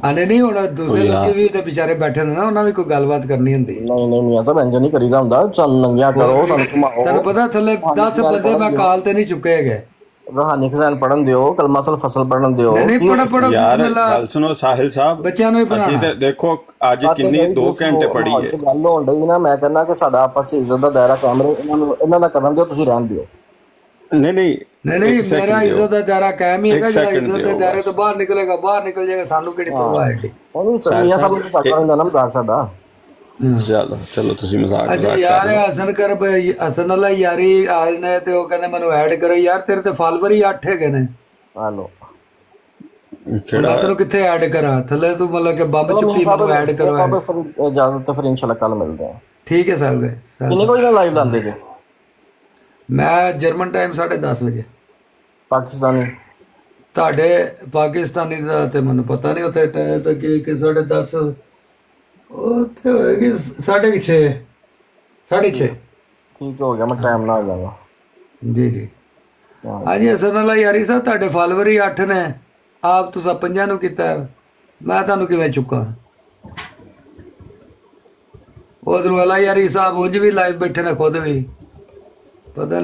ਆਨੇ ਨਹੀਂ ਹੁਣ ਦੂਸਰੇ ਲੋਕੀ ਵੀ ਤੇ ਵਿਚਾਰੇ ਬੈਠੇ ਨੇ ਨਾ, ਉਹਨਾਂ ਵੀ ਕੋਈ ਗੱਲਬਾਤ ਕਰਨੀ ਹੁੰਦੀ। ਨਹੀਂ ਮੀਆਂ ਸਾਹਿਬ ਇੰਜ ਨਹੀਂ ਕਰੀਦਾ ਹੁੰਦਾ। ਸਾਨੂੰ ਨੰਗਿਆ ਕਰੋ, ਸਾਨੂੰ ਘੁਮਾਓ। ਤੈਨੂੰ ਪਤਾ ਥੱਲੇ 10 ਬੰਦੇ ਮੈਂ ਕਾਲ ਤੇ ਨਹੀਂ ਚੁੱਕੇ ਹੈਗੇ। ਰੂਹਾਨੀ ਖਜ਼ਾਨ ਪੜਨ ਦਿਓ, ਕਲਮਾਤੁਲ ਫਸਲ ਪੜਨ ਦਿਓ। ਨਹੀਂ ਪੜੋ ਯਾਰ ਬਿਸਮਿਲ੍ਲਾ। ਗੱਲ ਸੁਣੋ ਸਾਹਿਲ ਸਾਹਿਬ, ਬੱਚਿਆਂ ਨੂੰ ਹੀ ਅਸੀਂ ਪੜਾਉਣਾ। ਤੇ ਦੇਖੋ ਅੱਜ ਕਿੰਨੀ 2 ਘੰਟੇ ਪੜ੍ਹੀ ਹੈ। ਗੱਲ ਹੋਣ ਡਈ ਨਾ, ਮੈਂ ਕਹਿੰਦਾ ਕਿ ਸਾਡਾ ਆਪਸ ਵਿੱਚ ਇੱਜ਼ਤ ਦਾ ਦਾਇਰਾ ਕਾਇਮ ਰਹੇ। ਇਹਨਾਂ ਦਾ ਕਰਨ ਦਿਓ, ਤੁਸੀਂ ਰਹਿਣ ਦਿਓ। ਨਹੀਂ ਮੇਰਾ ਇੱਜ਼ਤ ਦਾ ਦਾਇਰਾ ਕਾਇਮ ਹੀ ਹੈਗਾ। ਜਿਹੜਾ second ਇੱਜ਼ਤ ਦੇ ਦਾਇਰੇ ਤੋਂ ਬਾਹਰ ਨਿਕਲੇਗਾ ਬਾਹਰ ਨਿਕਲ ਜਾਏਗਾ। ਸਾਨੂੰ ਕਿਹੜੀ ਪਰਵਾਹ ਹੈ ਏਡੀ। ਉਹ ਨਹੀਂ ਮੀਆਂ ਸਾਹਿਬ ਨੂੰ ਤਾਂ ਕਰਨ ਦਾ ਮਜ਼ਾਕ ਸਾਡਾ। ਚਲੋ ਤੁਸੀਂ ਮਜ਼ਾਕ ਅੱਛਾ ਯਾਰ ਹਸਨ ਅੱਲਾ ਯਾਰੀ ਆਜ ਨੇ ਤੇ ਉਹ ਕਹਿੰਦੇ ਮੈਨੂੰ ਐਡ ਕਰੋ। ਯਾਰ ਤੇਰੇ ਤੇ ਫਾਲੋਵਰ ਹੀ 8 ਹੈਗੇ ਨੇ। ਹਾਲੋ ਮੈਂ ਤੈਨੂੰ ਕਿੱਥੇ ਐਡ ਕਰਾਂ? ਥੱਲੇ ਤੂੰ ਮਤਲਬ ਕਿ ਬੰਬ ਚੁੱਕੀ ਮੈਨੂੰ ਐਡ ਕਰੋ। ਇਜਾਜ਼ਤ ਫਿਰ ਇਨਸ਼ਾਅੱਲਾ ਕੱਲ ਮਿਲਦੇ ਆ। ਠੀਕ ਹੈ ਸਾਹਿਬ। ਕਿੰਨੇ ਕੋਈ ਨਾ ਲਾਈਵ ਲਾਉਂਦੇ ਜੇ? ਮੈਂ ਜਰਮਨ ਟਾਈਮ 10:30 ਵਜੇ। ਪਾਕਿਸਤਾਨੀ ਤੁਹਾਡੇ ਪਾਕਿਸਤਾਨੀ ਦਾ ਤੇ ਮੈਨੂੰ ਪਤਾ ਨਹੀਂ। ਉੱਥੇ ਤਾਂ ਕਿ 10:30 ਉੱਥੇ ਹੋਏਗੀ 6:30 6:30। ਠੀਕ ਹੋ ਗਿਆ, ਮੈਂ ਟਾਈਮ ਨਾਲ ਆ ਜਾਵਾਂਗਾ। ਜੀ ਹਾਂਜੀ ਹਸਨ ਅੱਲਾ ਯਾਰੀ ਸਾਹਿਬ ਤੁਹਾਡੇ ਫਾਲੋਵਰ ਹੀ 8 ਨੇ। ਆਪ ਤੁਸੀਂ 5 ਨੂੰ ਕੀਤਾ, ਮੈਂ ਤੁਹਾਨੂੰ ਕਿਵੇਂ ਚੁੱਕਾਂ? ਉਧਰੋਂ ਅੱਲਾ ਯਾਰੀ ਸਾਹਿਬ ਉਂਝ ਵੀ ਲਾਈਵ ਬੈਠੇ ਨੇ, ਖੁਦ ਵੀ ਪਤਾ